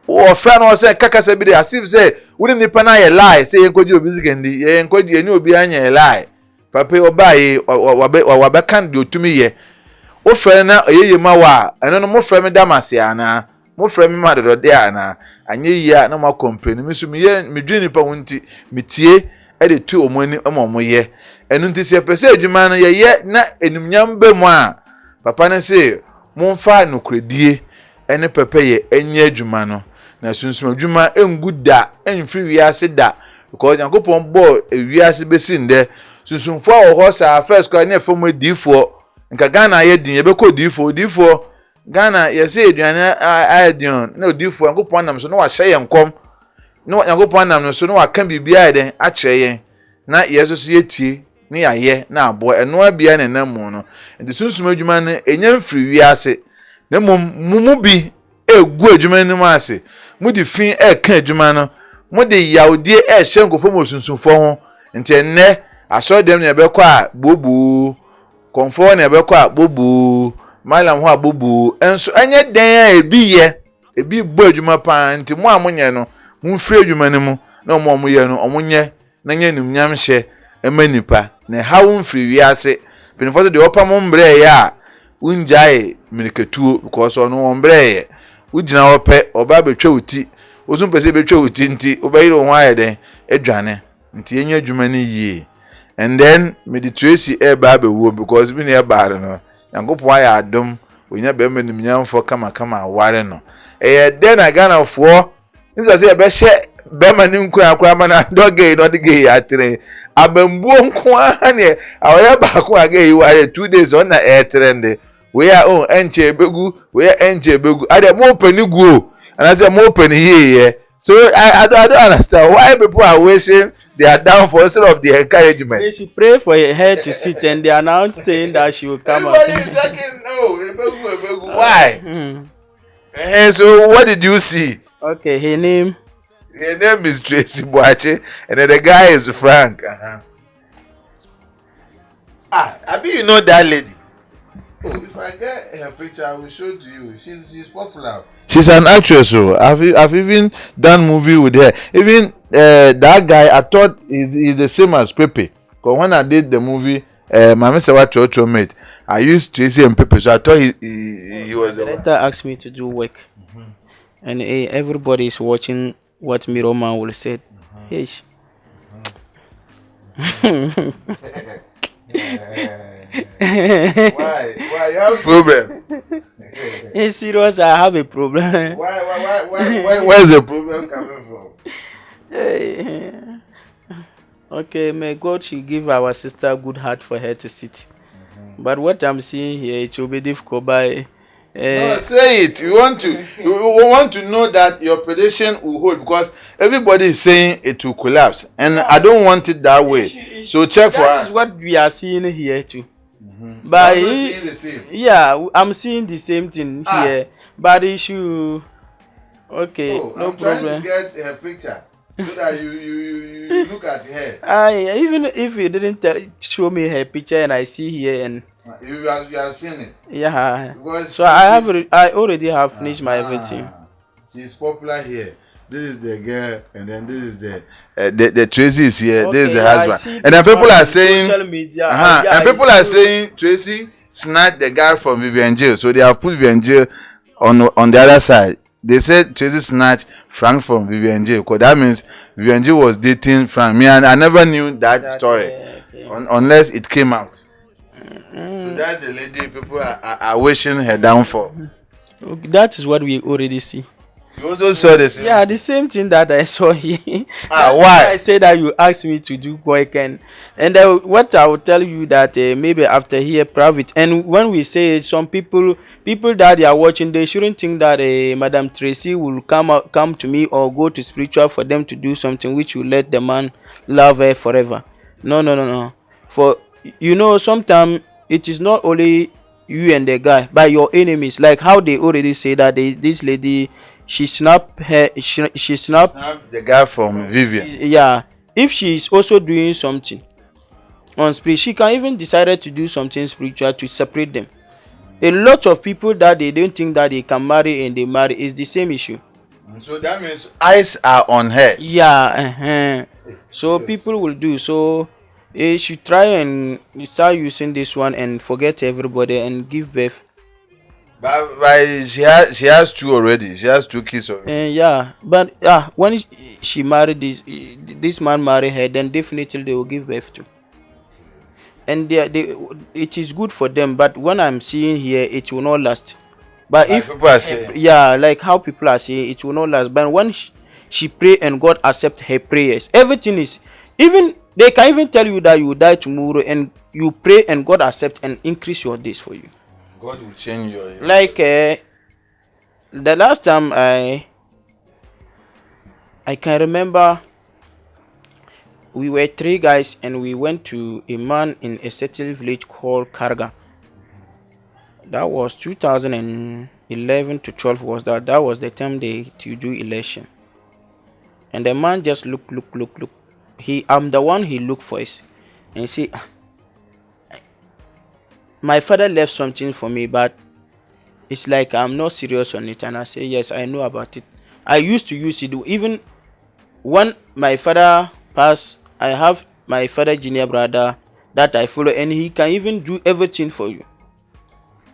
wo fra no say kakasa bi de asif say wo nipa na ye lie say enkoji obi zikendi ye enkoji eni obi anya lie papa obaye wabe kan de otumi ye wo fra na oyeye ma wa eno no mo fra me damase ana mo fra me ma de ana anye yi a na mo company mi so mi dwi nipa wonti mitie e de tu omoni omo ye enu nti se pese adwuma no ye na enumnyam be mu a papa ne se momfa nokredie ene pepe ye enye adwuma no na sunsum adwuma enguda enfiri wiase da because Yankopon bo wiase besi nde sunsumfo a ho sa first ko na efom difo nka Ghana ye din ye be ko difo Ghana ye se aduane adion na difo Yankopon nam so no wa hye yenkom no Yankopon nam so no wa kan bibia den a kire yen na yeso so yetie ne yaye na abo eno abia ne namu no nti sunsum adwuma no enya mfiri wiase na mumu bi egu adwuma ni mu ase mudi fin kan adwuma no mudi yawdie hye nkofo mo sunsumfo ho nti enne aso dem ne be kwa bobu konfo ne be kwa bobu malam ho abobu enso enye den ebi bo adwuma pa nti mo amonye no mu mfiri adwuma ni mu na mo ye no omonye na nya numnyam hye emanipa na hawo mfiri wiase pinfo de opa mo mbre ya unjae minikatuo because ono ombre ugina ope oba betwa uti ozum pese betwa uti nti obayiro ho ayeden edwane nti enya adwuma ni yie and then Tracey ba wo because bi ne ba no Yankopon aya adom onya be manim nyamfo kama aware no den agana fo nza se be hye be manim kura mana doge no dige atre abambuo nko ane awaya ba ko aga yi ware 2 days on na trend we are enche begu ade mo pani guo and I say mo pani here so I don't understand why people are wasting their down for instead of the encouragement. They should pray for her to sit and they are now saying that she will come out. No, why? So what did you see? Okay, her name is Tracey Boache and then the guy is Frank. I mean you know that lady. Oh, if I get her picture, I will show to you. She's popular. She's an actress. So I've even done movie with her. Even that guy, I thought he's the same as Pepe. Because when I did the movie, Mama Sewa Chocho made, I used Tracey and Pepe. So I thought he was. The director asked me to do work, and everybody is watching what Miroman will say. Hey. Why you have a problem? It's serious, I have a problem. Where's the problem coming from? Okay, may God should give our sister a good heart for her to sit. But what I'm seeing here, it will be difficult by no, say it. You want to know that your prediction will hold because everybody is saying it will collapse, and I don't want it that way. So check for us. That is what we are seeing here too. But You're also he, seeing the same. yeah, I'm seeing the same thing here. But issue, okay, Oh, no I'm trying to problem. get her picture so that you look at her. I even if you didn't show me her picture and I see here and You have seen it. yeah, Because so I already have finished my everything. She's popular here. This is the girl, and then this is the Tracy is here. This is the Okay, I husband, see and then this people one are on saying, social media. and I people are see- saying Tracy snatched the guy from Vivian jail, so they have put Vivian jail on the other side. They said Tracy snatched Frank from Vivian jail, because that means Vivian jail was dating Frank. Me, and I never knew that story okay. unless it came out. So that's the lady people are wishing her downfall. Okay, that is what we already see. You also saw the same. Yeah, the same thing that I saw here. That's Why? I say that you asked me to do weekend, and what I will tell you that maybe after here private. And when we say some people that they are watching, they shouldn't think that Madam Tracy will come to me or go to spiritual for them to do something which will let the man love her forever. No. For sometimes it is not only you and the guy, but your enemies. Like how they already say that this lady. She snapped The guy from Vivian. yeah, if she is also doing something on spirit, she can even decide to do something spiritual to separate them. A lot of people that they don't think that they can marry and they marry is the same issue. So that means eyes are on her. Yeah, so people will do so. They should try and start using this one and forget everybody and give birth. But she has two already. She has 2 kids already. Yeah, but when she married this man married her, then definitely they will give birth to. And it is good for them. But when I'm seeing here, it will not last. But Like if people are saying. yeah, like how people are saying, it will not last. But when she pray and God accept her prayers, everything is even they can even tell you that you will die tomorrow, and you pray and God accept and increase your days for you. God will change your. Like the last time I can remember we were 3 guys and we went to a man in a certain village called Karga. That was 2011 to 12 was that was the time they to do election. And the man just look. I'm the one he looked for us and say, my father left something for me, but it's like I'm not serious on it. And I say, yes, I know about it. I used to use it. Even when my father passed, I have my father junior brother that I follow, and he can even do everything for you.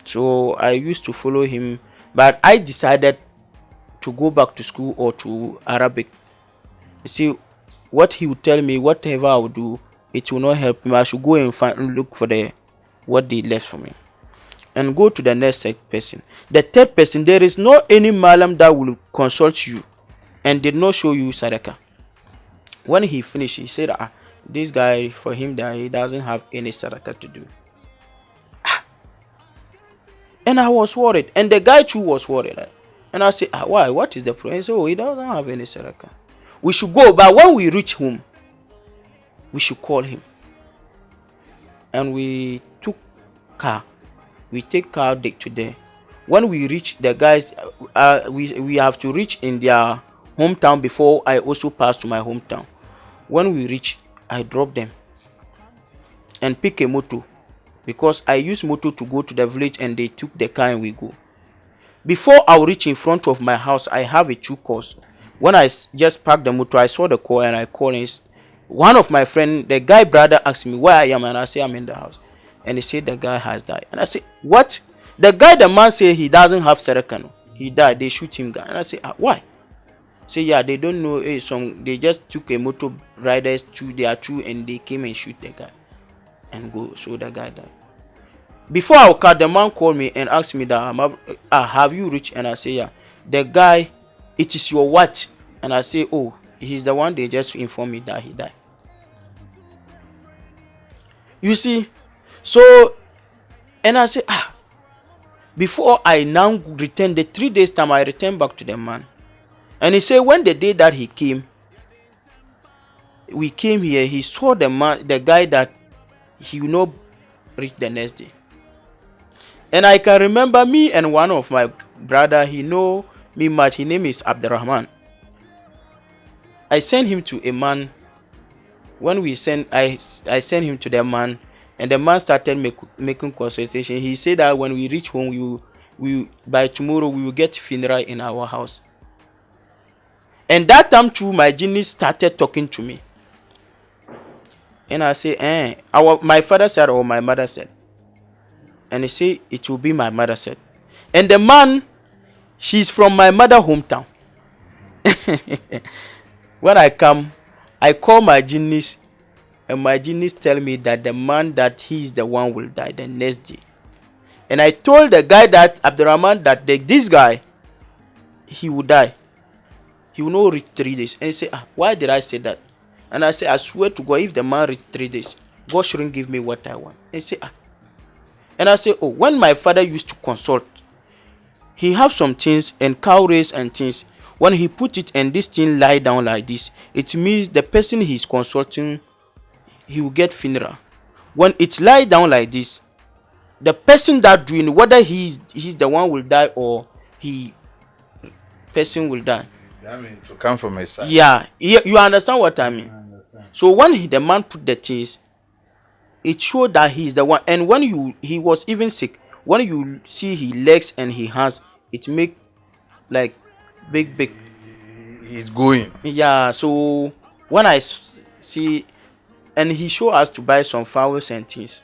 So I used to follow him, but I decided to go back to school or to Arabic. You see, what he would tell me, whatever I would do, it will not help me. I should go and look for what they left for me. And go to the next person. The third person, there is no any malam that will consult you and did not show you sadaka. When he finished, he said, this guy, for him that he doesn't have any sadaka to do. And I was worried, and the guy too was worried. And I said, why? What is the problem? He said, he doesn't have any sadaka. We should go, but when we reach home, we should call him. And we took car. We take car to there. When we reach the guys, we have to reach in their hometown before I also pass to my hometown. When we reach, I drop them and pick a motor, because I use motor to go to the village, and they took the car and we go. Before I reach in front of my house, I have a 2 cars. When I just parked the motor, I saw the car and I called. And one of my friend, the guy brother, asked me where I am, and I say I'm in the house. And he said the guy has died. And I say, what? The man say he doesn't have Serekano. He died. They shoot him gun. And I say, why? Say, yeah, they don't know. They just took a motor riders they are two, and they came and shoot the guy and go. So the guy died. Before I cut, the man called me and asked me that, have you reached? And I say, yeah. The guy, it is your what? And I say, oh, he's the one they just informed me that he died. You see? So, and I say, before I now return, the 3 days time, I return back to the man. And he said, when the day that he came, we came here, he saw the man, the guy that he reached the next day. And I can remember me and one of my brother, he know me much. His name is Abdurrahman. I sent him to a man. When I sent him to the man, and the man started making consultation. He said that when we reach home, we by tomorrow we will get funeral in our house. And that time too, my genie started talking to me. And I say, my father said or my mother said. And he said, it will be my mother said. And the man, she's from my mother hometown. When I come, I call my genies, and my genies tell me that the man that he is the one will die the next day. And I told the guy that Abdurrahman that this guy, he will die. He will not reach 3 days. And he say, why did I say that? And I say, I swear to God, if the man reach 3 days, God shouldn't give me what I want. And he say, And I say, when my father used to consult, he have some things and cow race and things. When he put it and this thing lie down like this, it means the person he's consulting, he will get funeral. When it lie down like this, the person that doing, whether he's the one will die or person will die. That means to come from his side. Yeah, you understand what I mean? So when the man put the things, it showed that he's the one. And when he was even sick, when you see his legs and his hands, it make like big. He's going. Yeah, so when I see, and he showed us to buy some flowers and things.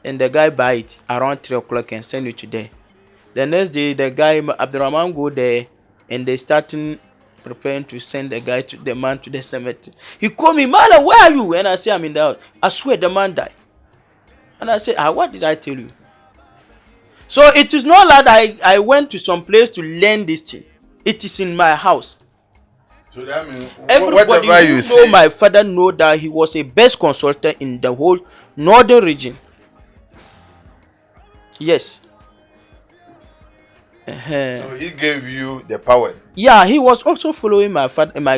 And the guy buy it around 3 o'clock and send it to there. The next day, the guy, Abdurrahman, go there and they starting preparing to send the man to the cemetery. He called me, man, where are you? And I say, I'm in the house. I swear the man died. And I say, what did I tell you? So it is not that I went to some place to learn this thing. It is in my house. So that means everybody who know my father know that he was a best consultant in the whole northern region. Yes. So he gave you the powers. Yeah, he was also following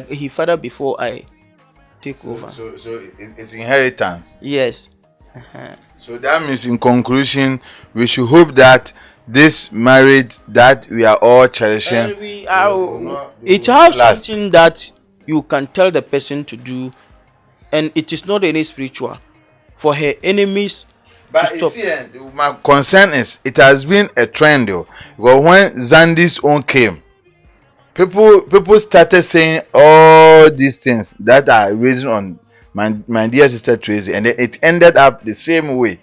his father before I take over. So it's inheritance. Yes. So that means, in conclusion, we should hope that this marriage that we are all cherishing, it has something that you can tell the person to do, and it is not any spiritual for her enemies. But you see, my concern is it has been a trend though. Because when Zandy's own came, people started saying all these things that are raising on my dear sister Tracy, and then it ended up the same way.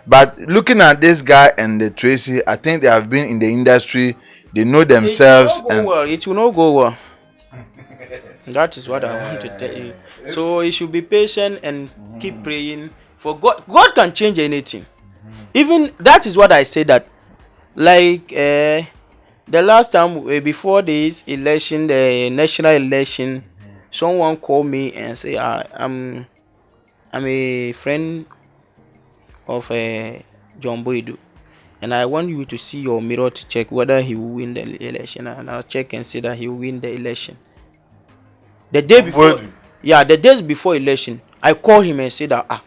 But looking at this guy and the Tracy, I think they have been in the industry, they know themselves. It will not go well. That is what I want to tell you. So you should be patient and keep praying for God. God can change anything. Even that is what I say, that like the last time before this election, the national election, someone called me and say, I'm a friend of John Boydu, and I want you to see your mirror to check whether he will win the election. And I'll check and see that he will win the election. The day before, the days before election, I called him and said that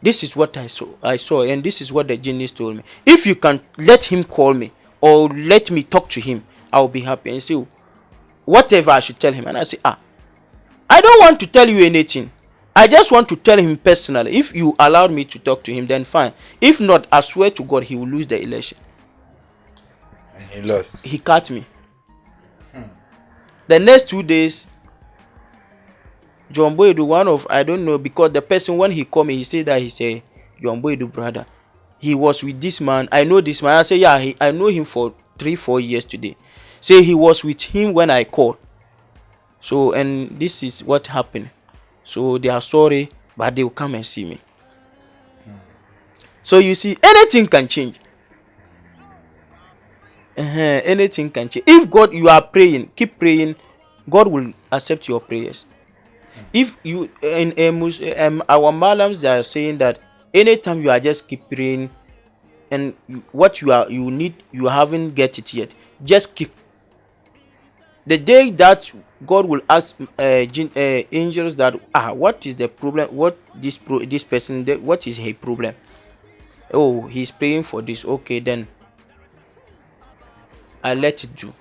this is what I saw, and this is what the genius told me. If you can let him call me or let me talk to him, I will be happy. And say whatever I should tell him. And I say, I don't want to tell you anything. I just want to tell him personally. If you allowed me to talk to him, then fine. If not, I swear to God, he will lose the election. And he lost. He cut me. The next 2 days, John Boydu, I don't know, because the person, when he called me, he said that he's a John Boydu brother. He was with this man. I know this man. I say, yeah, I know him for 3-4 years today. Say he was with him when I called. So, and this is what happened. So they are sorry, but they will come and see me. So you see, anything can change. Anything can change. If God, you are praying, keep praying, God will accept your prayers. If you our malams, they are saying that anytime you are just keep praying, and what you need, you haven't get it yet, just keep. The day that God will ask angels that what is the problem? What this person? What is his problem? Oh, he's praying for this. Okay, then I let it do.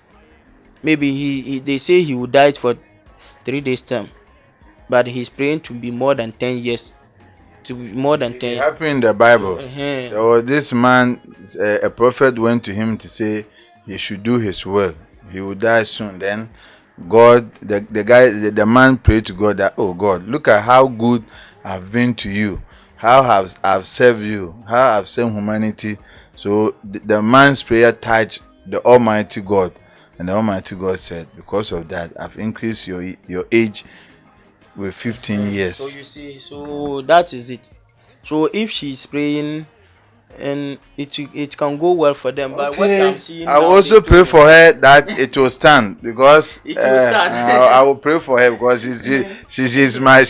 Maybe they say he will die for 3 days time, but he's praying to be more than 10 years. To be more than 10. It happened in the Bible. Uh-huh. There was this man, a prophet went to him to say he should do his will. He will die soon. Then God, the man prayed to God that, oh God, look at how good I've been to you, how I've served you, how I've served humanity. So the man's prayer touched the Almighty God, and the Almighty God said, because of that, I've increased your age with 15 years. So you see, so that is it. So if she's praying, and it can go well for them. But what I'm seeing, I will also pray for her that it will stand, because it will stand. I will pray for her because she's my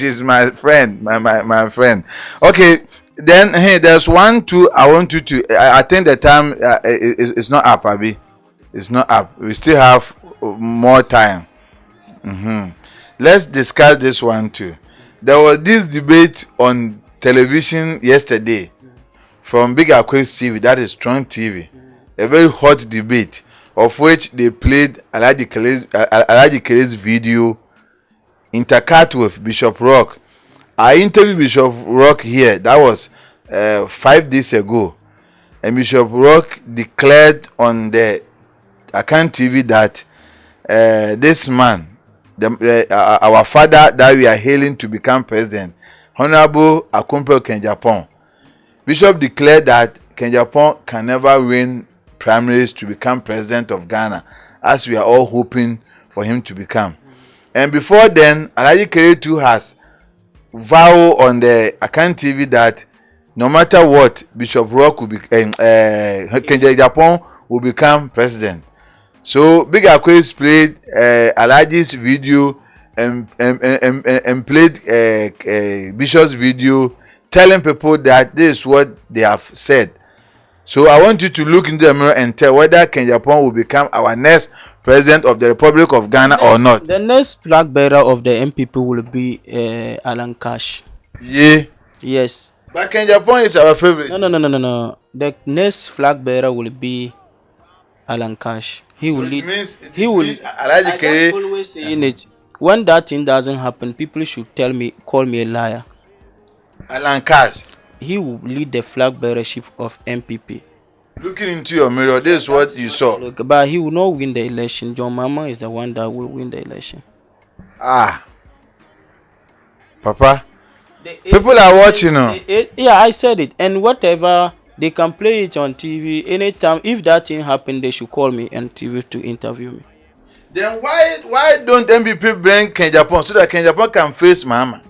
friend, my friend. Okay, then hey, there's 1, 2. I want you to. I think the time is not up, Abi. It's not up. We still have more time. Let's discuss this one too. There was this debate on television yesterday from Big Aquarius TV, that is Strong TV. A very hot debate, of which they played Alhaji Kele's video intercut with Bishop Rock. I interviewed Bishop Rock here. That was 5 days ago, and Bishop Rock declared on the Account TV that this man, our father that we are hailing to become president, Honorable Akumpel Kenjapon, Bishop declared that Kenjapon can never win primaries to become president of Ghana, as we are all hoping for him to become. And before then, Alhaji Kele too has vowed on the Account TV that no matter what, Bishop Rock will be, Kenjapon will become president. So Big Aquarius played Alhaji's video and played Bishop's video, telling people that this is what they have said. So I want you to look into the mirror and tell whether Kenjapon will become our next president of the Republic of Ghana or not. The next flag bearer of the MPP will be Allan Cash. Yeah. Yes. But Kenjapon is our favorite. No. The next flag bearer will be Allan Cash. He will lead. He will. Alhaji Kele. I'm always saying it. When that thing doesn't happen, people should call me a liar. Allan Cash. He will lead the flag bearership of MPP. Looking into your mirror, this is what you saw. Look, but he will not win the election. John Mama is the one that will win the election. Papa. People are watching now. Yeah, I said it. And whatever, they can play it on TV anytime. If that thing happened, they should call me on TV to interview me. Then why don't MPP bring Kenjapon so that Kenjapon can face Mama?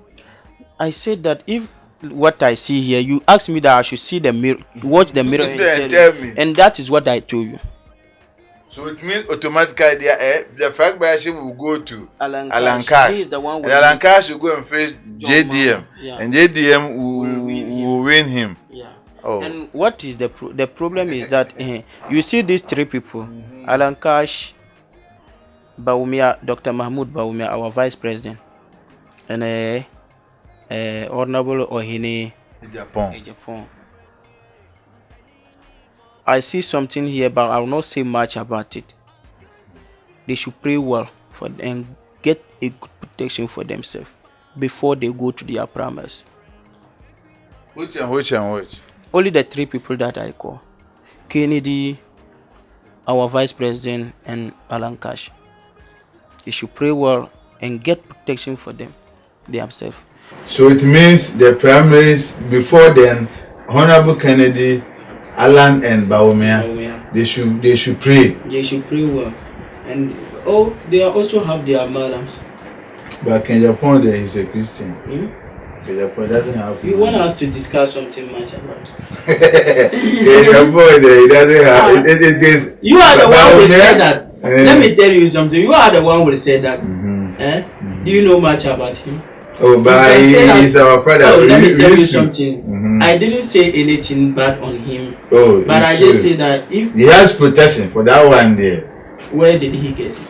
I said that if what I see here, you asked me that I should see the mirror, watch the mirror and tell me. And that is what I told you. So it means automatically the flag bearership will go to Allan Cash. He is the one. And Allan Cash will go and face JDM. Yeah. And JDM will win him. Yeah. Oh. And what is the problem is that you see these 3 people, Allan Cash, Bawumia, Dr. Mahmoud Bawumia, our vice president, and Honorable Ohene Japan. I see something here, but I will not say much about it. They should pray well for and get a good protection for themselves before they go to their primaries. Which? Only the 3 people that I call: Kennedy, our vice president, and Allan Cash. They should pray well and get protection for themselves. So it means the primaries before then, Honorable Kennedy, Allan and Bawumia, they should pray. They should pray well, and they also have their malams. But Kenjapon there is a Christian. Kenjapon doesn't have. You want us to discuss something much about? Kenjapon there, he doesn't have. It is. You are the one who said that. Let me tell you something. You are the one who said that. Do you know much about him? Oh, but he is our father. Oh, let me tell you something. I didn't say anything bad on him. Oh, but I just say that if he has protection for that one there. Where did he get it?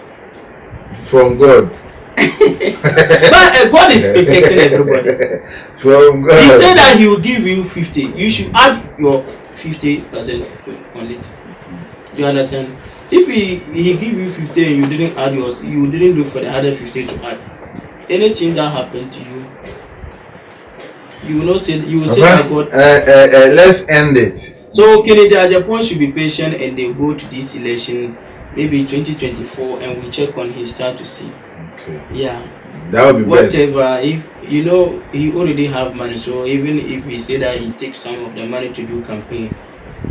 From God. But God is protecting everybody. From God. He said that he will give you 50. You should add your 50% on it. Do you understand? If he give you 50 and you didn't add yours, you didn't look for the other 50 to add. Anything that happened to you, you will not say. You will say that God. Let's end it. So Kennedy Japan should be patient and they go to this election, maybe 2024, and we check on his start to see. Okay. Yeah. That would be whatever best. If you know he already have money, so even if we say that he takes some of the money to do campaign,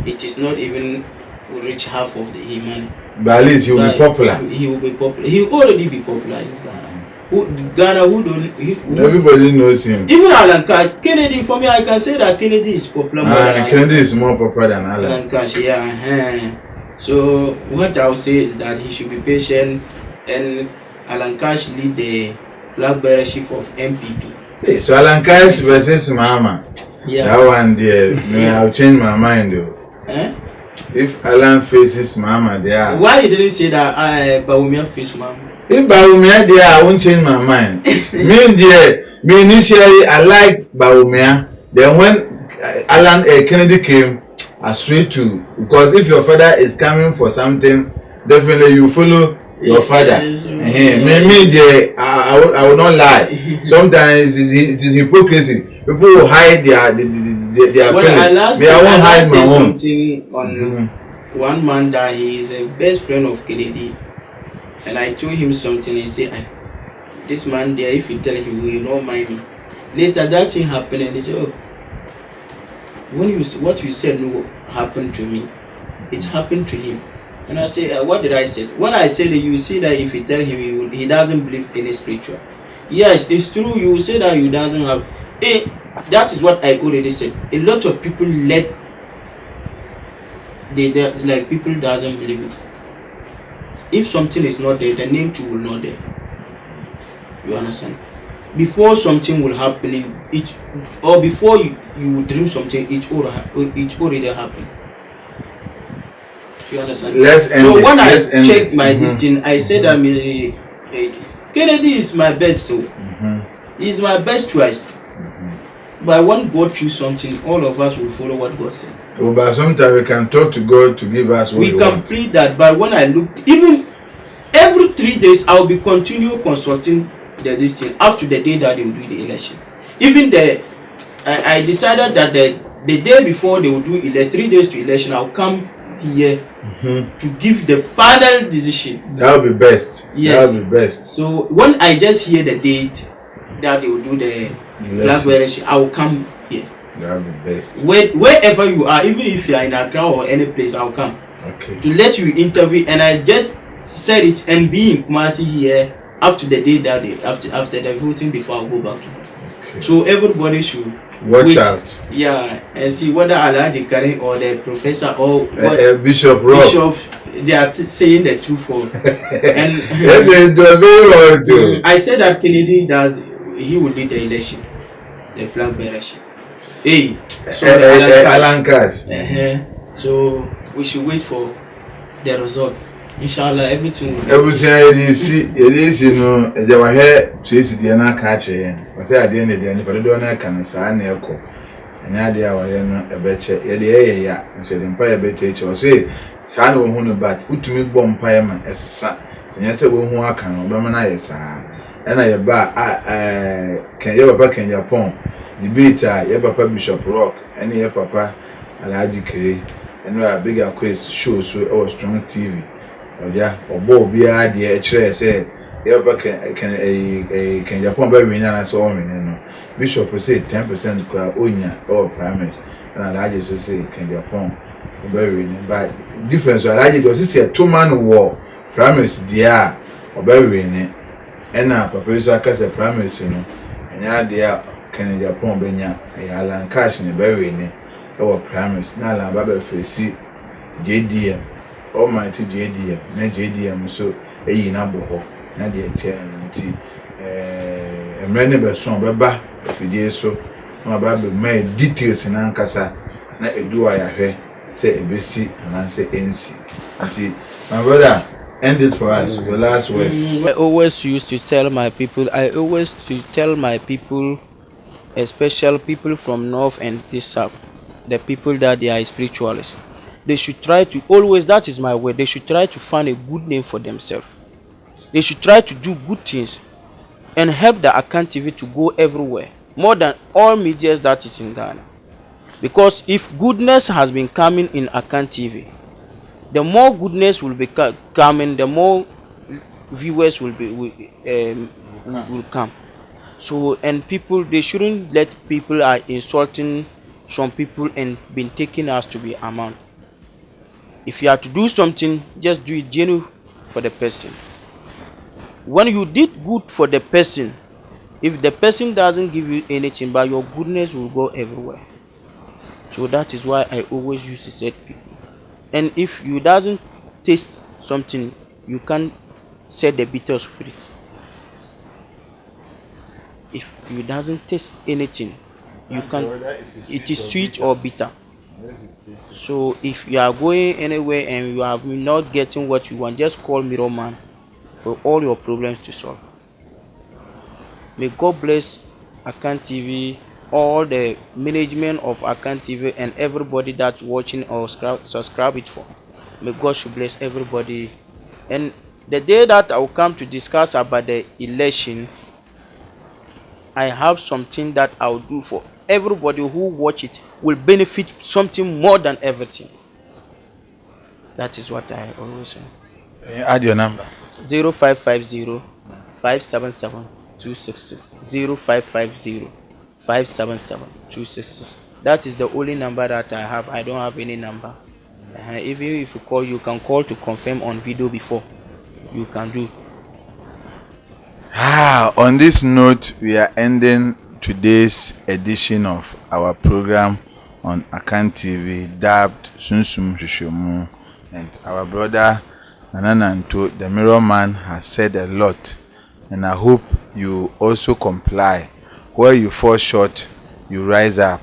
it is not even reach half of the money. But at least he will be popular. He will be popular. He will already be popular in Ghana. Who don't everybody knows him. Even Allan Kennedy, for me, I can say that Kennedy is popular more than Kennedy is more popular than Allan. Yeah. So what I will say is that he should be patient, and Allan Cash lead the flag bearership of MPP. Hey, so Allan Cash versus Mama. Yeah. That one there, I'll change my mind though. If Allan faces Mama there. Why you didn't say that Bawumia face Mama? If Bawumia there, I won't change my mind. Me initially I like Bawumia. Then when Allan Kennedy came, I straight to, because if your father is coming for something, definitely you follow your father. Me there, I will not lie. Sometimes it is hypocrisy. People will hide their feelings. I won't hide my own. Something on one man that he is a best friend of Kennedy, and I told him something. He said, "This man there, if you tell him, he will not mind me." Later, that thing happened, and he said, "Oh, what you said no happened to me. It happened to him." And I say, what did I say? When I said that, you see that if you tell him, he doesn't believe in a spiritual. Yes, it's true. You say that you doesn't have. That is what I already said. A lot of people people doesn't believe it. If something is not there, the name too will not there. You understand? Before something will happen, or before you dream something, it already happened. You understand? So when I checked my destiny, I said that Kennedy is my best, so he's my best choice. But when God choose something, all of us will follow what God said. Oh, but sometimes we can talk to God to give us what we want. Complete that. But when I look, even every 3 days, I will be continue consulting this thing after the day that they will do the election. Even I decided that the day before they will do the 3 days to election, I'll come here to give the final decision. That will be best. Yes. That will be best. So when I just hear the date that they will do the flag bearership, I will come here. That will be best. Wherever you are, even if you are in Accra or any place, I will come. Okay. To let you interview, and I just said it and be in Kumasi here after the day that after the voting before I go back to them. Okay. So everybody should watch out. Yeah, and see whether Alhaji Karim or the professor or Bishop Rob. They are saying the truth for. And yes, it was very well too. I said that Kennedy he will lead the election, the flag bearership. Allan Cash. So we should wait for the result. Inshallah, everything will be. Everything no, they were here Tracey'S na catch here. Was say at the end of the day, but don't na can say na eko. Anya dey aware no ebeche. Ye dey ya. So the empire better each was say sa na ohun no bat. Utumi bɔ empire man esesa. So nya say wo hu aka no be na yesa. Na ye ba can ye papa can Japan. Debate ye papa Bishop Rock and ye papa Alhaji Kere. And we are bigger quiz show so our strong TV. Oja obo bia de kire say ye ba can Japan ba win na so win no. Bishop say 10% kra onya or promise. And Alhaji so say can Japan ba win, but difference Alhaji do say 2-man war promise dia oba win. And na papa so aka say promise no. Enya dia can Japan benya Allan Cash ne ba win. Our promise na la baba face JDM almighty JDM na JDM so eyi na boho na de etia nti emre ne be so beba afidie so na baba me details na nkasa na edu aya hwe say ebesi and say NC nti my brother End it for us. Your last words. I always used to tell my people, especially people from north and this south, the people that they are spiritualists, they should try to always, that is my word, they should try to find a good name for themselves. They should try to do good things and help the Akan TV to go everywhere, more than all medias that is in Ghana. Because if goodness has been coming in Akan TV, the more goodness will be coming, the more viewers will come. So, and people, they shouldn't let people are insulting some people and been taking us to be a man. If you have to do something, just do it genuine for the person. When you did good for the person, if the person doesn't give you anything, but your goodness will go everywhere. So that is why I always used to say people. And if you doesn't taste something, you can't say the bitter fruit. If you doesn't taste anything, you can, it is sweet or bitter. So if you are going anywhere and you are not getting what you want, just call Mirror Man for all your problems to solve. May God bless Akan TV, all the management of Akan TV and everybody that's watching or subscribe it for. May God should bless everybody. And the day that I will come to discuss about the election, I have something that I will do for everybody who watch it, will benefit something more than everything. That is what I always say. Add your number. 0550 577 266. 0550 577 266. That is the only number that I have. I don't have any number. Even if you call, you can call to confirm on video before. You can do. On this note, we are ending today's edition of our program on Akan TV, dubbed Sunsum Shishomu, and our brother Nanananto, the Mirror Man, has said a lot, and I hope you also comply. Where you fall short, you rise up.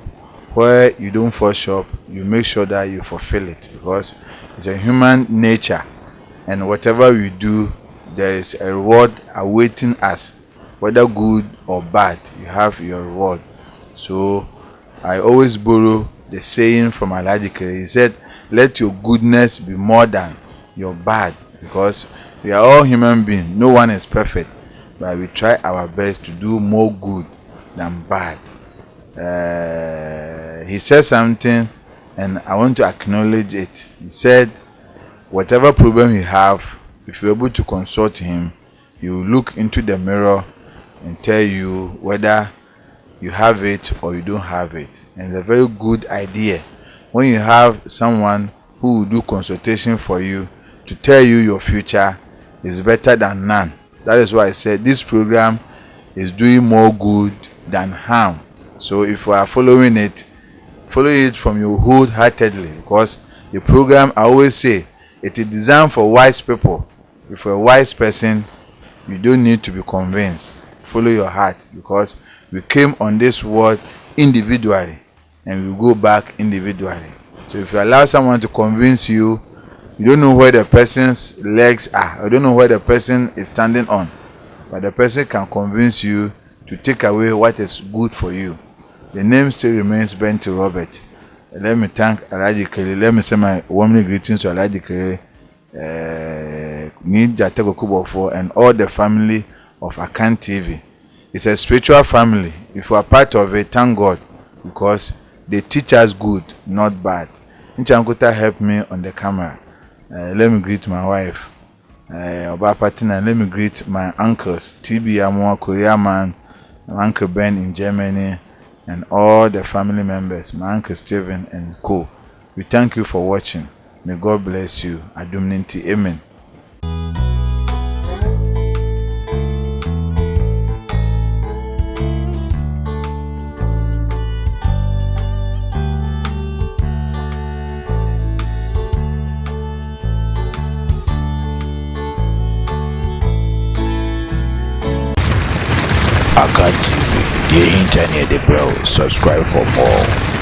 Where you don't fall short, you make sure that you fulfill it, because it's a human nature, and whatever we do, there is a reward awaiting us, whether good or bad. You have your reward. So I always borrow the saying from Allan. He said, let your goodness be more than your bad, because we are all human beings. No one is perfect, but we try our best to do more good than bad. He said something and I want to acknowledge it. He said, whatever problem you have, if you're able to consult him, he will look into the mirror and tell you whether you have it or you don't have it. And it's a very good idea when you have someone who will do consultation for you to tell you your future is better than none. That is why I said this program is doing more good than harm. So if you are following it, follow it from your wholeheartedly, because the program, I always say, it is designed for wise people. If you're a wise person, you don't need to be convinced. Follow your heart, because we came on this world individually and we go back individually. So if you allow someone to convince you, you don't know where the person's legs are, you don't know where the person is standing on, but the person can convince you to take away what is good for you. The name still remains Benty Robert. Let me thank Alhaji Kele. Let me say my warmly greetings to Alhaji Kele, and all the family of Akan TV. It's a spiritual family. If you are part of it, thank God, because they teach us good, not bad. Nchankuta helped me on the camera. Let me greet my wife, Oba Patina. Let me greet my uncles, TB Amwa, Korea Man, my Uncle Ben in Germany, and all the family members, my Uncle Stephen and co. We thank you for watching. May God bless you. Adumninti. Amen. Akan TV, the internet, the bro. Subscribe for more.